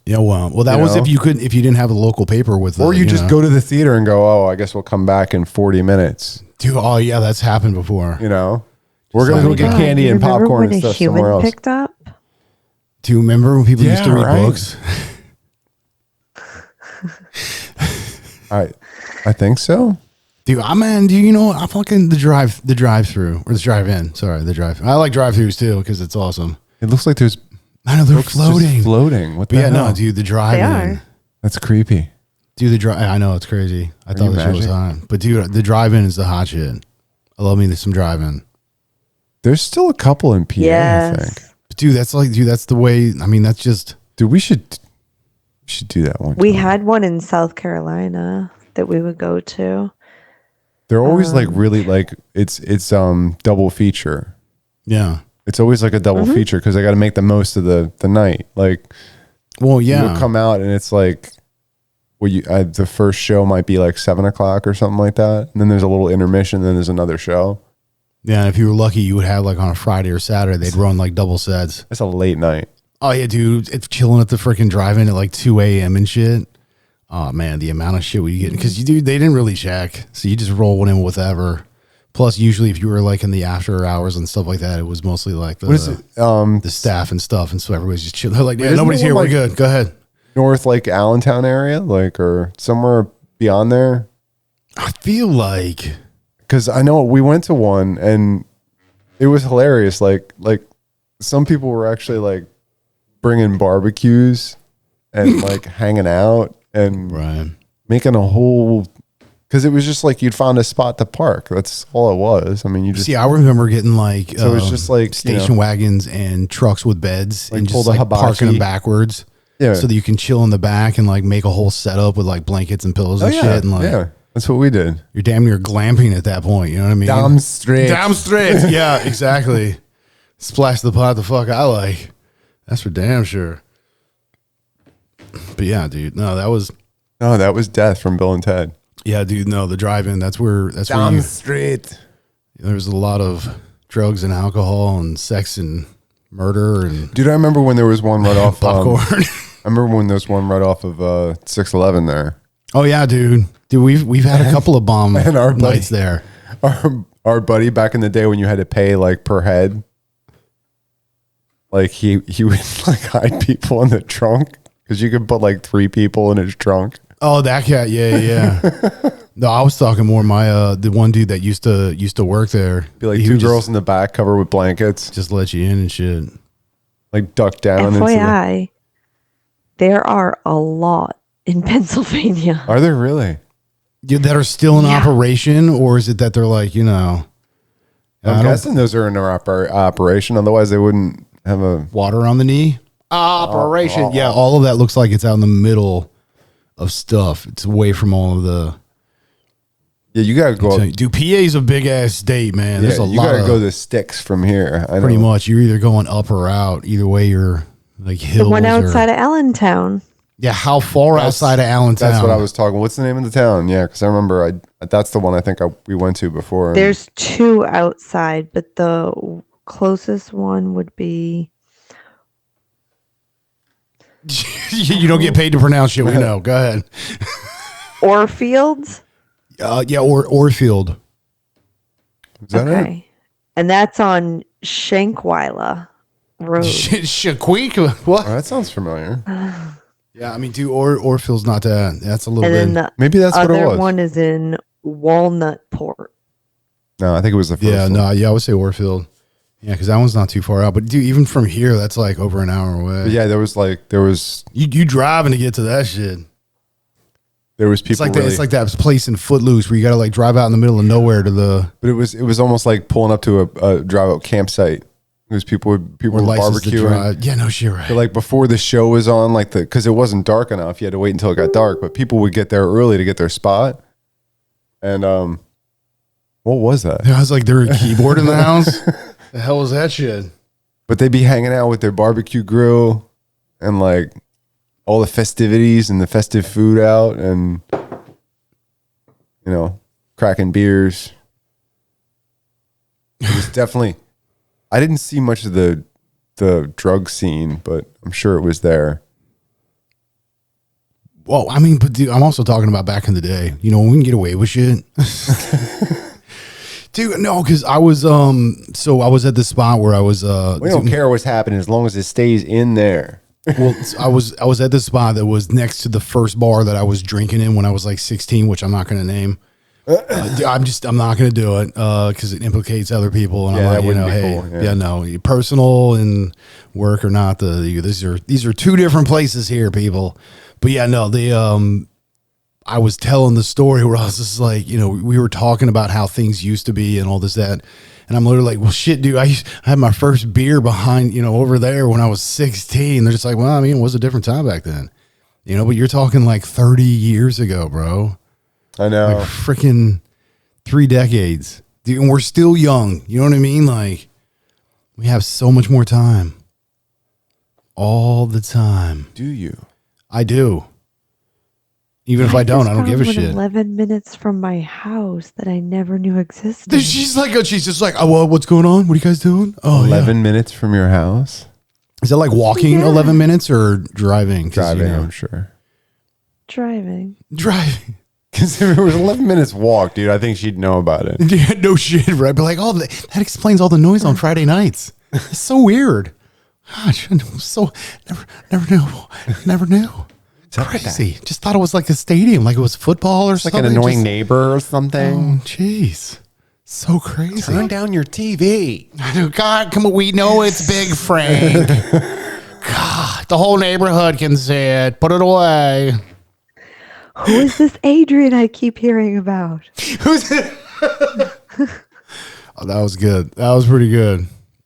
Yeah, well, that was if you didn't have a local paper with, or you just go to the theater and go, oh, I guess we'll come back in 40 minutes. Dude, oh yeah, that's happened before. You know, we're gonna go get God, candy you and remember popcorn when and a stuff human somewhere else. picked up? Do you remember when people used to read right. books? I think so. Dude, you know what? I fucking the drive-through or the drive-in. Sorry, the drive. I like drive-throughs too because it's awesome. It looks like there's I know they're books floating. just floating. What the But yeah, hell? no, dude, the drive-in. are. That's creepy. Dude, the drive. I know it's crazy. I thought you the shit was magic? hot, but dude, the drive-in is the hot shit. I love me some drive-in. There's still a couple in PA, I think. Yes. But dude, that's the way. I mean, that's just. Dude, we should do that one. We time. had one in South Carolina that we would go to. They're always like really like it's double feature. Yeah. It's always like a double feature because I got to make the most of the night. Like, Well, yeah. you'll come out and it's like, the first show might be like 7 o'clock or something like that, and then there's a little intermission, then there's another show. Yeah, and if you were lucky, you would have like on a Friday or Saturday, they'd run like double sets. It's a late night. Oh yeah, dude, it's chilling at the freaking drive-in at like 2 a.m. and shit. Oh man, the amount of shit we get because they didn't really check, so you just roll one in with whatever. Plus, usually if you were like in the after hours and stuff like that, it was mostly like What is it? the staff and stuff, and so everybody's just chilling. They're like, yeah, Isn't nobody's the here, one, we're like- good. Go ahead. North like Allentown area, like, or somewhere beyond there. I feel like Because I know we went to one and it was hilarious. Like some people were actually like bringing barbecues and like hanging out and right. making a whole. Because it was just like you'd found a spot to park. That's all it was. I mean, you just See, I remember getting like So it's just like, station wagons and trucks with beds Like and pull just the like parking them hibachi. backwards. Yeah. So that you can chill in the back and like make a whole setup with like blankets and pillows and shit. And like yeah, that's what we did. you're damn near glamping at that point. You know what I mean? Damn straight. Damn straight. Yeah, exactly. Splash the pot the fuck I like. That's for damn sure. But yeah, dude. No, that was No, that was Death from Bill and Ted. yeah, dude. No, the drive-in. That's where you, straight. there's a lot of drugs and alcohol and sex and murder and Dude, I remember when there was one right off. popcorn. I remember when there was one right off of 611 there. Oh yeah, dude. Dude, we've had a couple of bomb and our buddy- nights there. Our buddy back in the day when you had to pay like per head, like he would like hide people in the trunk because you could put like 3 people in his trunk. Oh, that cat. Yeah, yeah. No, I was talking more my the one dude that used to work there. Be like He 2 would girls in the back covered with blankets, just let you in and shit. like duck down. FYI, there are a lot in Pennsylvania. Are there really? Yeah, that are still in Yeah. operation, or is it that they're like, you know, I I'm don't- guessing those are in their operation. Otherwise, they wouldn't have a. water on the knee? Operation. Yeah, all of that looks like it's out in the middle of stuff. It's away from all of the. Yeah, you gotta go. Dude, PA's a big ass state, man. There's Yeah, a you lot gotta of go the sticks from here. I pretty know. much. You're either going up or out. Either way, you're like hills. The one outside or, of Allentown. yeah, how far outside of Allentown? That's what I was talking. What's the name of the town? Yeah, because I remember that's the one I think we went to before. There's 2 outside, but the closest one would be You don't get paid to pronounce shit. We know. Go ahead. Orfield. Yeah, or Orfield. Is that it? Okay. And that's on Shankwila Road. Shaquik. What? Oh, that sounds familiar. Yeah, I mean, dude, Orfield's not that. That's a little And then bit. the Maybe that's what it other was. one is in Walnutport. No, I think it was the first Yeah, one. no, yeah, I would say Orfield. Yeah, because that one's not too far out. But dude, even from here, that's like over an hour away. But yeah, there was you driving to get to that shit. people It's like really, that. It's like that place in Footloose where you got to like drive out in the middle of nowhere to the but it was almost like pulling up to a drive out campsite. It was people were or license to barbecuing. drive. Yeah, no shit, right. But like before the show was on, like because it wasn't dark enough, you had to wait until it got dark. But people would get there early to get their spot. And what was that? I was like, there a keyboard in the house. The hell was that shit? But they'd be hanging out with their barbecue grill and like all the festivities and the festive food out, and cracking beers. It was definitely. I didn't see much of the drug scene, but I'm sure it was there. Well, I mean, but dude, I'm also talking about back in the day. When we can get away with shit. Dude, no, because I was so I was at this spot where I was We don't care what's happening as long as it stays in there. Well, I was at this spot that was next to the first bar that I was drinking in when I was like 16, which I'm not going to name. I'm not going to do it because it implicates other people, and Yeah, I'm like, that wouldn't be cool, yeah. no, personal and work are not these are two different places here, people. But yeah, no, I was telling the story where I was just like, we were talking about how things used to be and all this, that. And I'm literally like, well, shit, dude, I had my first beer behind, over there when I was 16. They're just like, well, I mean, it was a different time back then, but you're talking like 30 years ago, bro. I know. Like freaking 3 decades. Dude, and we're still young. You know what I mean? Like, we have so much more time. All the time. Do you? I do. Even if I don't give a shit. 11 minutes from my house that I never knew existed. She's just like, oh, well, what's going on? What are you guys doing? Oh, 11 minutes from your house? Is it like walking 11 minutes or driving? Driving, I'm sure. Driving. Because if it was 11 minutes walk, dude, I think she'd know about it. Yeah, no shit, right? But like, that explains all the noise on Friday nights. It's so weird. Gosh, never knew. Crazy. Just thought it was like a stadium, like it was football or something. Like an annoying neighbor or something. Oh, jeez. So crazy. Turn down your TV. God, come on, we know it's Big Frank. God, the whole neighborhood can see it. Put it away. Who is this Adrian I keep hearing about? Who's it? Oh, that was good. That was pretty good.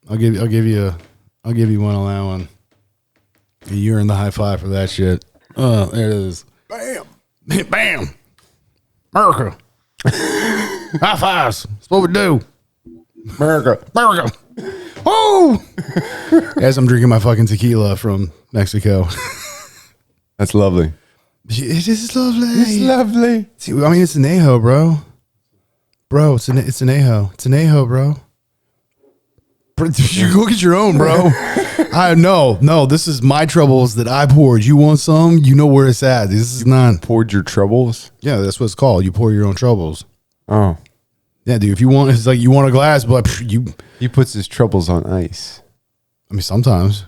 I'll give you one on that one. You're in the high five for that shit. Oh, there it is. Bam. Bam. America. High fives. That's what we do. America. Oh! As I'm drinking my fucking tequila from Mexico. That's lovely. It is lovely. It's lovely. See, I mean, it's an Ajo, bro. Bro, it's an Ajo. It's an Ajo, bro. You go get your own, bro. No, this is my troubles that I poured. You want some? You know where it's at. This is not. Poured your troubles? Yeah, that's what it's called. You pour your own troubles. Oh. Yeah, dude. If you want, it's like you want a glass, but He puts his troubles on ice. I mean, sometimes.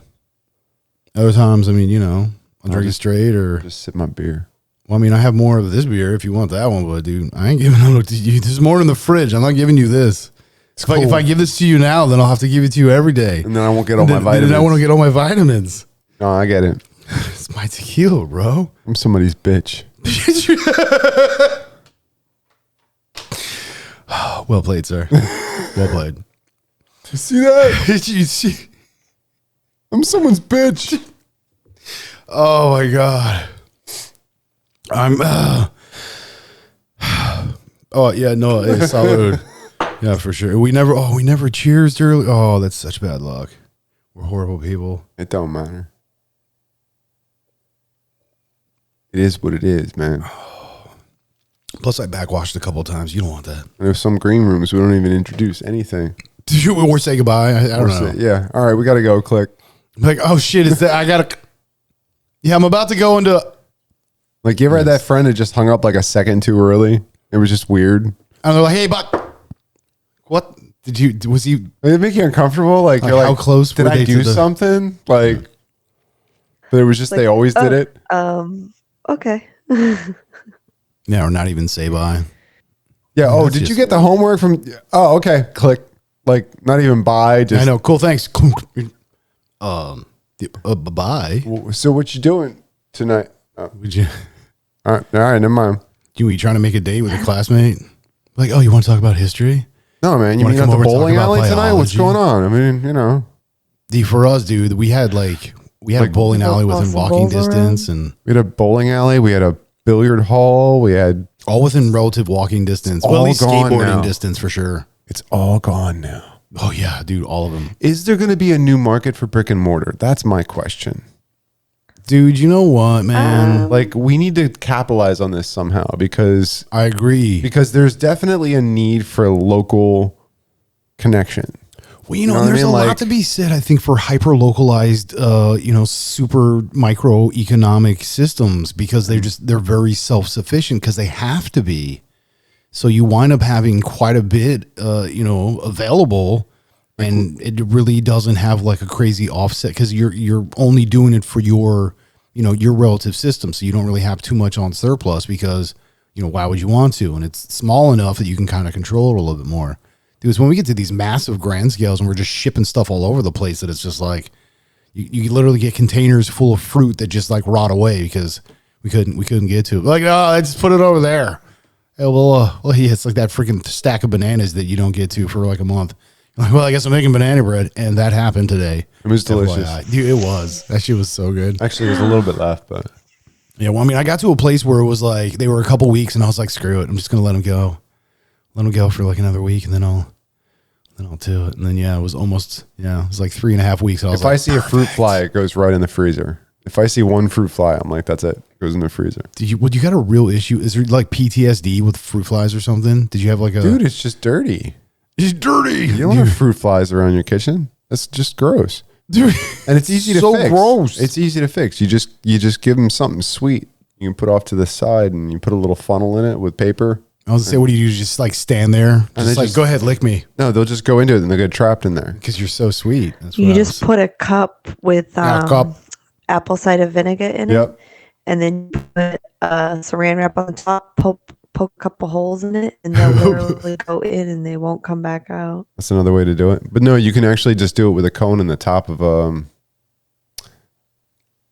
Other times, I mean, I'll drink it straight or. Just sip my beer. Well, I mean, I have more of this beer if you want that one, but dude, I ain't giving it to you. There's more in the fridge. I'm not giving you this. If I give this to you now, then I'll have to give it to you every day. And then I won't get all my vitamins. Then I want to get all my vitamins. No, I get it. It's my tequila, bro. I'm somebody's bitch. Well played, sir. Well played. You see that? You see? I'm someone's bitch. Oh my god. I'm. Oh yeah, no, it's salud. Yeah, for sure. We never cheersed early. Oh, that's such bad luck. We're horrible people. It don't matter. It is what it is, man. Plus, I backwashed a couple of times. You don't want that. And there's some green rooms we don't even introduce anything. Did you or say goodbye? I don't know. Yeah. All right, we got to go. Click. Like, oh shit, is that? I gotta. Yeah, I'm about to go into. Like, you ever had that friend that just hung up like a second too early? It was just weird. And they're like, hey, but. What did you? Was he? Did it make you uncomfortable? Like, you're how like, close did were I they do to the- something? Like, but it was just they always did it. Okay. Yeah, or not even say bye. Yeah. Oh, That's did you just- get the homework from? Oh, okay. Click. Like, not even bye. Just I know. Cool. Thanks. Bye. So what you doing tonight? Oh, Would you? all right. Never mind. You trying to make a date with a classmate? Like, oh, you want to talk about history? No, man. You Wanna mean at come the over and talk bowling about alley tonight? What's biology? going on? I mean, For us, dude, we had a bowling alley within Awesome walking bowl around. distance, and we had a bowling alley. We had a billiard hall. We had. all within relative walking distance. It's Well, at all least gone skateboarding now. distance for sure. It's all gone now. Oh yeah, dude, all of them. Is there going to be a new market for brick and mortar? That's my question. Dude, you know what, man? Like, we need to capitalize on this somehow because I agree. because there's definitely a need for local connection. Well, you know, what and I there's mean? a lot Like- to be said, I think, for hyper localized, super microeconomic systems because they're very self sufficient because they have to be. So you wind up having quite a bit, available, and it really doesn't have like a crazy offset because you're only doing it for your relative system. So you don't really have too much on surplus because why would you want to? And it's small enough that you can kind of control it a little bit more. Dude, when we get to these massive grand scales and we're just shipping stuff all over the place, that it's just like you literally get containers full of fruit that just like rot away because we couldn't get to it. Like, oh, I just put it over there. Yeah, it's like that freaking stack of bananas that you don't get to for like a month. Like, well, I guess I'm making banana bread, and that happened today. It was delicious. FYI. Dude, it was. That shit was so good. Actually, there's a little bit left, but Yeah, well, I mean, I got to a place where it was like they were a couple weeks, and I was like, screw it, I'm just gonna let them go. Let them go for like another week, and then I'll do it. And then it was almost it was like 3.5 weeks. And I was if I see a fruit fly, it goes right in the freezer. If I see one fruit fly, I'm like, that's it. It goes in the freezer. You got a real issue? Is there like PTSD with fruit flies or something? Did you have like a Dude, it's just dirty. It's dirty. You don't have fruit flies around your kitchen. That's just gross. Dude, And it's easy to so fix. gross. It's easy to fix. You just give them something sweet. You can put off to the side and you put a little funnel in it with paper. I was gonna say, what do you do? Just like stand there? Just like, go ahead, lick me. No, they'll just go into it and they'll get trapped in there. Because you're so sweet. That's You what I just was- put a cup with cup. apple cider vinegar in it, Yep. and then you put saran wrap on the top, poke a couple holes in it, and they'll literally go in and they won't come back out. That's another way to do it. But no, you can actually just do it with a cone in the top of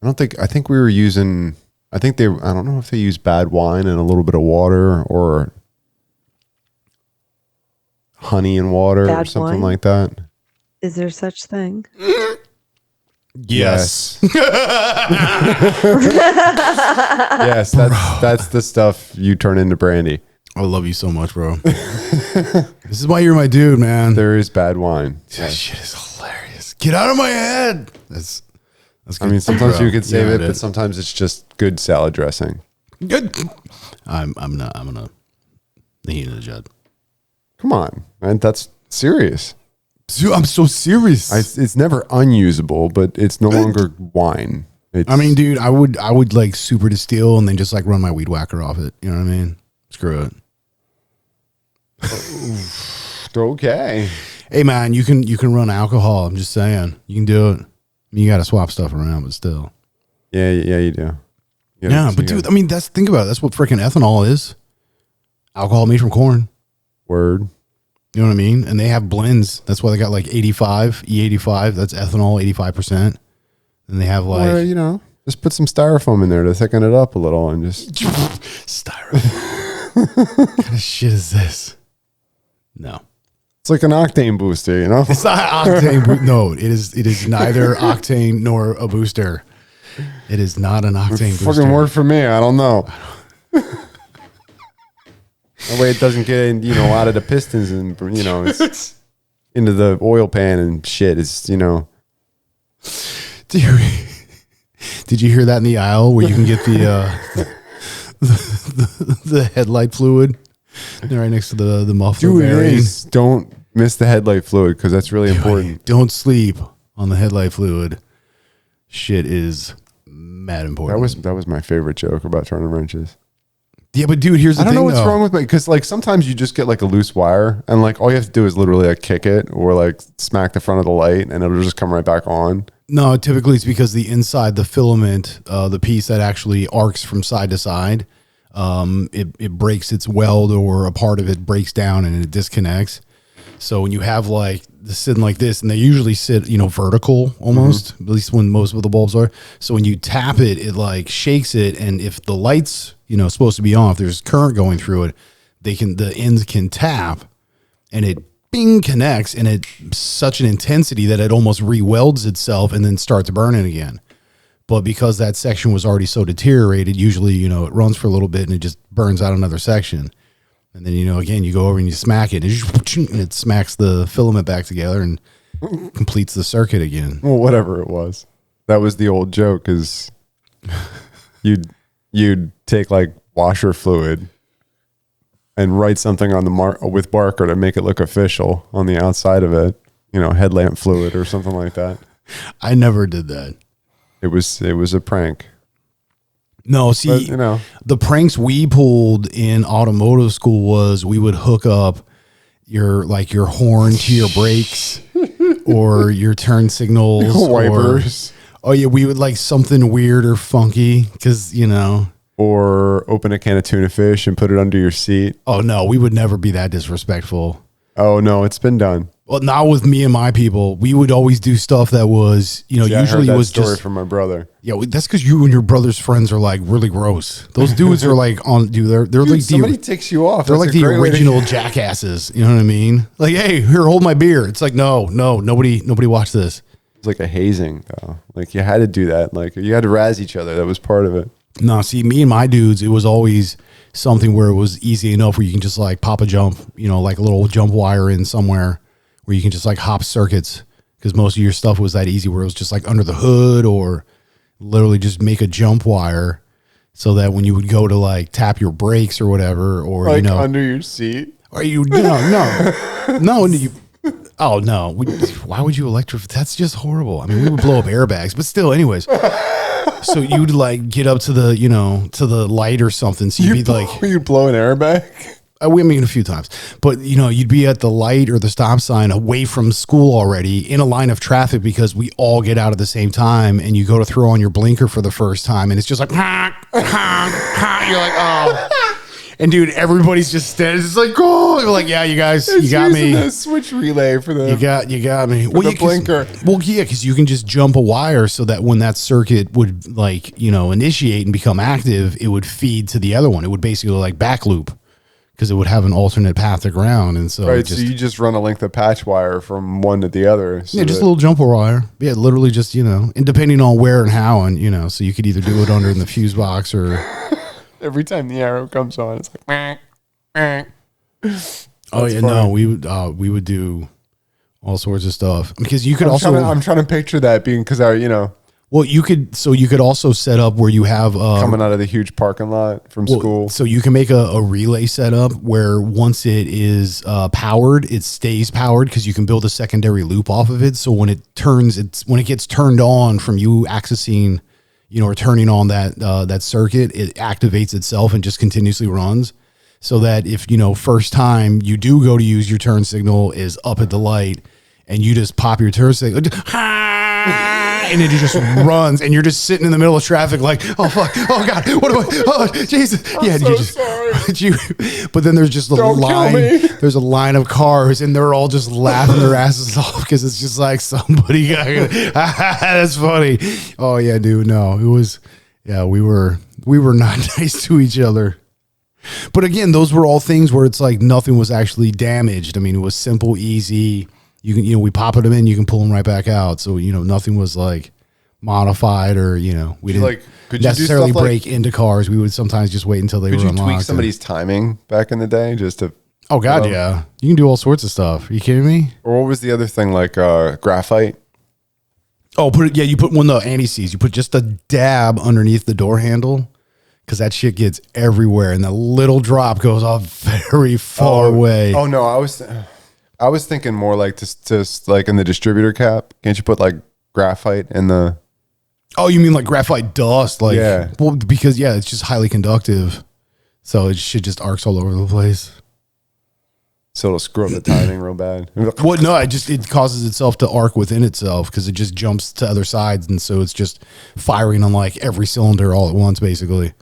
I think we were using I don't know if they use bad wine and a little bit of water or honey and water or Bad something wine? like that. Is there such thing? Yes. Yes, that's the stuff you turn into brandy. I love you so much, bro. This is why you're my dude, man. There is bad wine. That shit is hilarious. Get out of my head. That's I mean, sometimes bro. you could save Yeah, it, it but is. sometimes it's just good salad dressing. Good. I'm gonna the heat of the judge. Come on, man, that's serious. Dude, I'm so serious. It's never unusable, but it's no longer wine. I mean, dude, I would like super distill and then just like run my weed whacker off it. You know what I mean? Screw it. okay. Hey man, you can run alcohol. I'm just saying, you can do it. You got to swap stuff around, but still. Yeah, you do. Yeah, but dude, I mean, think about it. That's what freaking ethanol is. Alcohol made from corn. Word. You know what I mean? And they have blends. That's why they got like 85 E85. That's ethanol, 85%. And they have like Well, just put some styrofoam in there to thicken it up a little and just. styrofoam. What kind of shit is this? No. It's like an octane booster, It's not octane. No, it is neither octane nor a booster. It is not an octane booster. Fucking work for me. I don't know. That way it doesn't get in, out of the pistons and, it's into the oil pan and shit. It's, Did you hear that in the aisle where you can get the headlight fluid? They're right next to the muffler bearing. Don't miss the headlight fluid because that's really important. Don't sleep on the headlight fluid. Shit is mad important. That was my favorite joke about turning wrenches. Yeah, but dude, here's the I don't thing. know what's wrong with me because like sometimes you just get like a loose wire and like all you have to do is literally like kick it or like smack the front of the light and it'll just come right back on. No, typically it's because the inside, the filament, the piece that actually arcs from side to side, it breaks its weld or a part of it breaks down and it disconnects. So when you have like this sitting like this, and they usually sit, vertical almost, at least when most of the bulbs are. So when you tap it, it like shakes it. And if the light's, supposed to be on, if there's current going through it, the ends can tap and it bing connects and it's such an intensity that it almost re-welds itself and then starts burning again. But because that section was already so deteriorated, usually, it runs for a little bit and it just burns out another section. And then, again, you go over and you smack it and it smacks the filament back together and completes the circuit again. Well, whatever it was. That was the old joke is you'd take like washer fluid and write something on the with marker to make it look official on the outside of it, headlamp fluid or something like that. I never did that. It was a prank. No, see, But, the pranks we pulled in automotive school was we would hook up your horn to your brakes or your turn signals, wipers. Oh yeah, we would like something weird or funky because Or open a can of tuna fish and put it under your seat. Oh no, we would never be that disrespectful. Oh no, it's been done. Well, not with me and my people. We would always do stuff that was, usually I heard that it was story just from my brother. Yeah, that's because you and your brother's friends are like really gross. Those dudes are like they're like somebody ticks you off. They're That's like a the great way to- original jackasses. You know what I mean? Like, hey, here, hold my beer. It's like, no, nobody watch this. It's like a hazing, though. Like you had to do that. Like you had to razz each other. That was part of it. No, see, me and my dudes, it was always something where it was easy enough where you can just like pop a jump, like a little jump wire in somewhere where you can just like hop circuits because most of your stuff was that easy where it was just like under the hood or literally just make a jump wire so that when you would go to like tap your brakes or whatever, or Like under your seat. or you no, oh no, why would you electrify? That's just horrible. I mean, we would blow up airbags, but still, anyways. So you'd like get up to the to the light or something. So you'd be like, you'd blow an airbag. We mean a few times, but you'd be at the light or the stop sign away from school already in a line of traffic because we all get out at the same time, and you go to throw on your blinker for the first time, and it's just like, honk, honk, honk. You're like, oh. And dude, everybody's just standing. It's like, oh, you're like, yeah, you guys, you got me. The switch relay for the You got me. For the blinker. Well, yeah, because you can just jump a wire so that when that circuit would initiate and become active, it would feed to the other one. It would basically like back loop because it would have an alternate path to ground, and so right. So you just run a length of patch wire from one to the other. So yeah, just a little jumper wire. Yeah, literally just and depending on where and how, and so you could either do it under in the fuse box or. Every time the arrow comes on, it's like. Oh yeah, no, we would do all sorts of stuff because you could I'm trying to picture that being because well, you could also set up where you have coming out of the huge parking lot from school. So you can make a relay setup where once it is powered, it stays powered because you can build a secondary loop off of it. So when it gets turned on from you accessing, or turning on that circuit, it activates itself and just continuously runs. So that if, first time you do go to use your turn signal is up at the light and you just pop your turn signal, and it just runs and you're just sitting in the middle of traffic like, oh fuck, oh God, what do I, oh Jesus. Yeah. I'm so sorry. But then there's just there's a line of cars and they're all just laughing their asses off because it's just like somebody got, that's funny. Oh yeah, dude. No, it was, yeah, we were not nice to each other. But again, those were all things where it's like nothing was actually damaged. I mean, it was simple, easy. You can, we pop them in, you can pull them right back out. So, nothing was like modified or, we didn't necessarily break into cars. We would sometimes just wait until they were unlocked. Could you tweak somebody's timing back in the day just to... Oh God, yeah. You can do all sorts of stuff. Are you kidding me? Or what was the other thing, like graphite? Oh, you put one of the anti-seize. You put just a dab underneath the door handle because that shit gets everywhere and the little drop goes off very far away. Oh no, I was thinking more like just like in the distributor cap. Can't you put like graphite in the... Oh, you mean like graphite dust? Like, yeah. Well, because it's just highly conductive. So it shit just arcs all over the place. So it'll screw up the timing real bad. Well, no, it causes itself to arc within itself because it just jumps to other sides. And so it's just firing on like every cylinder all at once, basically.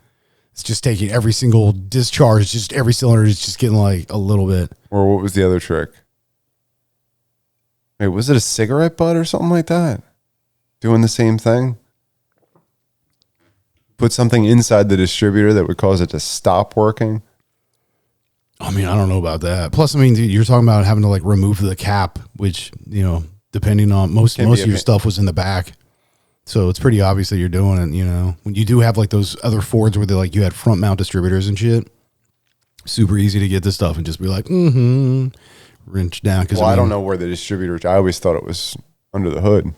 It's just taking every single discharge, just every cylinder is just getting like a little bit. Or what was the other trick? Wait, was it a cigarette butt or something like that? Doing the same thing? Put something inside the distributor that would cause it to stop working? I mean, I don't know about that. Plus, I mean, dude, you're talking about having to like remove the cap, which, depending on most of your stuff was in the back. So it's pretty obvious that you're doing it, When you do have like those other Fords where you had front mount distributors and shit, super easy to get this stuff and just be like, wrench down. Well, I don't know where the distributor, I always thought it was under the hood.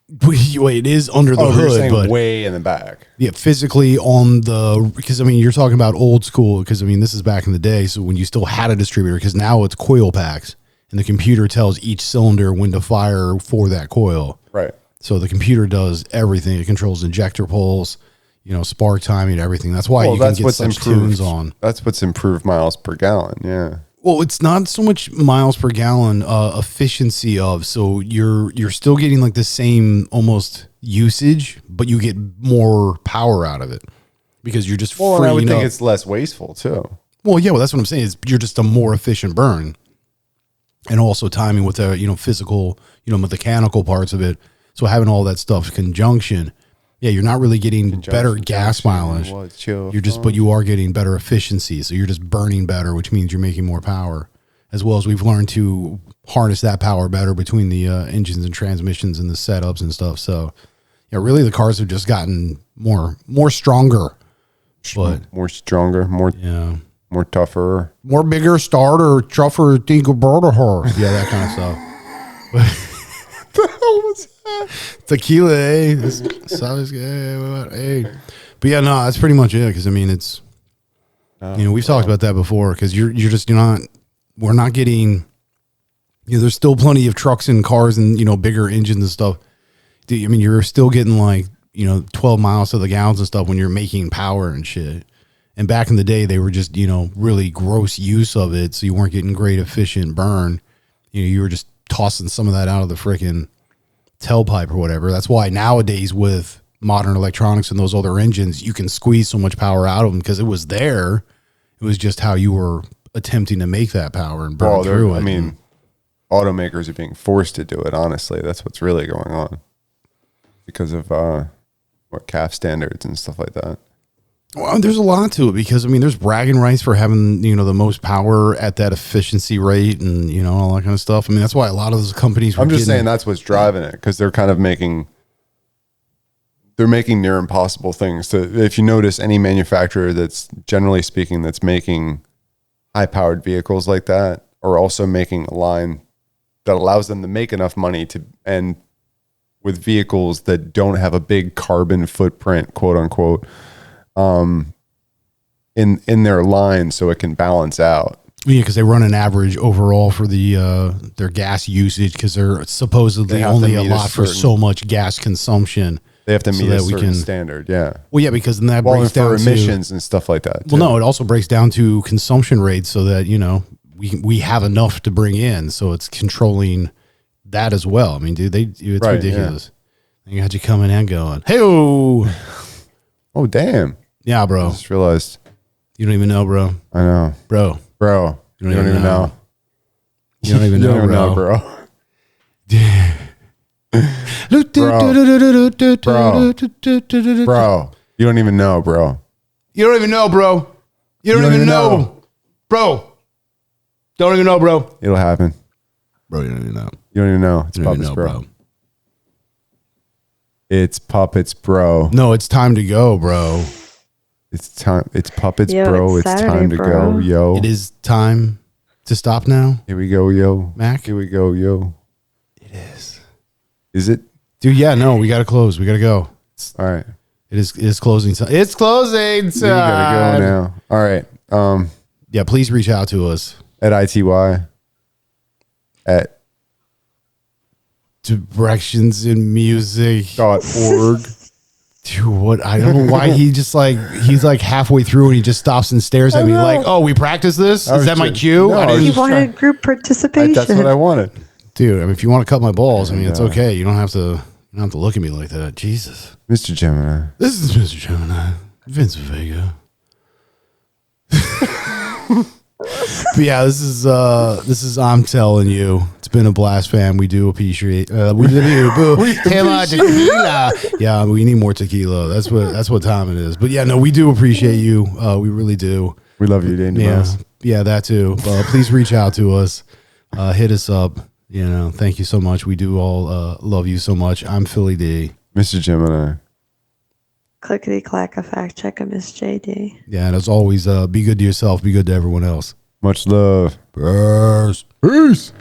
Wait, it is under the you're hood, saying but way in the back. yeah, physically on the, because I mean, you're talking about old school, because I mean, this is back in the day. So when you still had a distributor, because now it's coil packs and the computer tells each cylinder when to fire for that coil. Right. So the computer does everything. It controls injector pulls, spark timing, everything. That's why you can get such tunes on. That's what's improved miles per gallon. Yeah. Well, it's not so much miles per gallon, efficiency of. So you're still getting like the same almost usage, but you get more power out of it because you're just Well, and I would freeing think up. it's less wasteful too. Well, yeah, well, that's what I'm saying. Is you're just a more efficient burn, and also timing with the physical, mechanical parts of it. So having all that stuff conjunction, yeah, you're not really getting better gas mileage. But you are getting better efficiency. So you're just burning better, which means you're making more power, as well as we've learned to harness that power better between the engines and transmissions and the setups and stuff. So yeah, really the cars have just gotten more stronger, but more stronger, more tougher, more bigger starter, tougher, think about her. Yeah, that kind of stuff. the hell was that? Tequila, eh? Hey. But yeah, no, that's pretty much it. Because I mean, it's we've talked about that before. Because we're not getting. There's still plenty of trucks and cars and bigger engines and stuff. I mean, you're still getting like 12 miles to the gallons and stuff when you're making power and shit. And back in the day, they were just really gross use of it, so you weren't getting great efficient burn. You were just tossing some of that out of the freaking tailpipe or whatever. That's why nowadays with modern electronics and those other engines, you can squeeze so much power out of them because it was there. It was just how you were attempting to make that power and burn through it. I mean, automakers are being forced to do it. Honestly, that's what's really going on because of CAF standards and stuff like that. Well, there's a lot to it because I mean, there's bragging rights for having the most power at that efficiency rate and all that kind of stuff. I mean, that's why a lot of those companies. I'm just saying that's what's driving it because they're kind of making near impossible things. If you notice, any manufacturer that's generally speaking that's making high powered vehicles like that are also making a line that allows them to make enough money and with vehicles that don't have a big carbon footprint, quote unquote. In their line, so it can balance out. Yeah, because they run an average overall for their gas usage because they're supposedly only allot for so much gas consumption. They have to meet a certain standard. Yeah. Well, yeah, because then that breaks down for emissions and stuff like that. Well, no, it also breaks down to consumption rates so that we have enough to bring in, so it's controlling that as well. I mean, dude, it's ridiculous. Yeah. They got you coming and going. Hey, oh, damn. Yeah, bro. I just realized. You don't even know, bro. I know. Bro. You don't even know. You don't even know, bro. Bro. You don't even know, bro. You don't even know, bro. You don't even know. Bro. Don't even know, bro. It'll happen. Bro, you don't even know. You don't even know. It's puppets, bro. It's puppets, bro. No, it's time to go, bro. It's time. It's puppets, Yo, bro. It's Saturday, time to bro. go, yo. It is time to stop now. Here we go, yo. Mac? Here we go, yo. It is. Is it? Dude, yeah, no, we got to close. We got to go. All right. It is closing time. It's closing time. We gotta go now. All right. Yeah, please reach out to us. At ITY. At Directions in music.org. Dude, what? I don't know why he's like halfway through and he just stops and stares at me like, oh, we practice this? Is that my cue? No, He wanted group participation. That's what I wanted. Dude, I mean, if you want to cut my balls, I mean, it's okay. You don't have to look at me like that. Jesus. Mr. Gemini. This is Mr. Gemini. Vince Vega. But yeah, this is I'm telling you, it's been a blast, fam. We do appreciate tequila. Yeah, we need more tequila. That's what time it is. But yeah, no, we do appreciate you. We really do. We love you, Danny. Yeah, that too. Please reach out to us. Hit us up. Thank you so much. We do all love you so much. I'm Philly D. Mr. Gemini. Clickety clack, a fact check, a Miss JD. Yeah, and as always, be good to yourself. Be good to everyone else. Much love. Peace. Peace.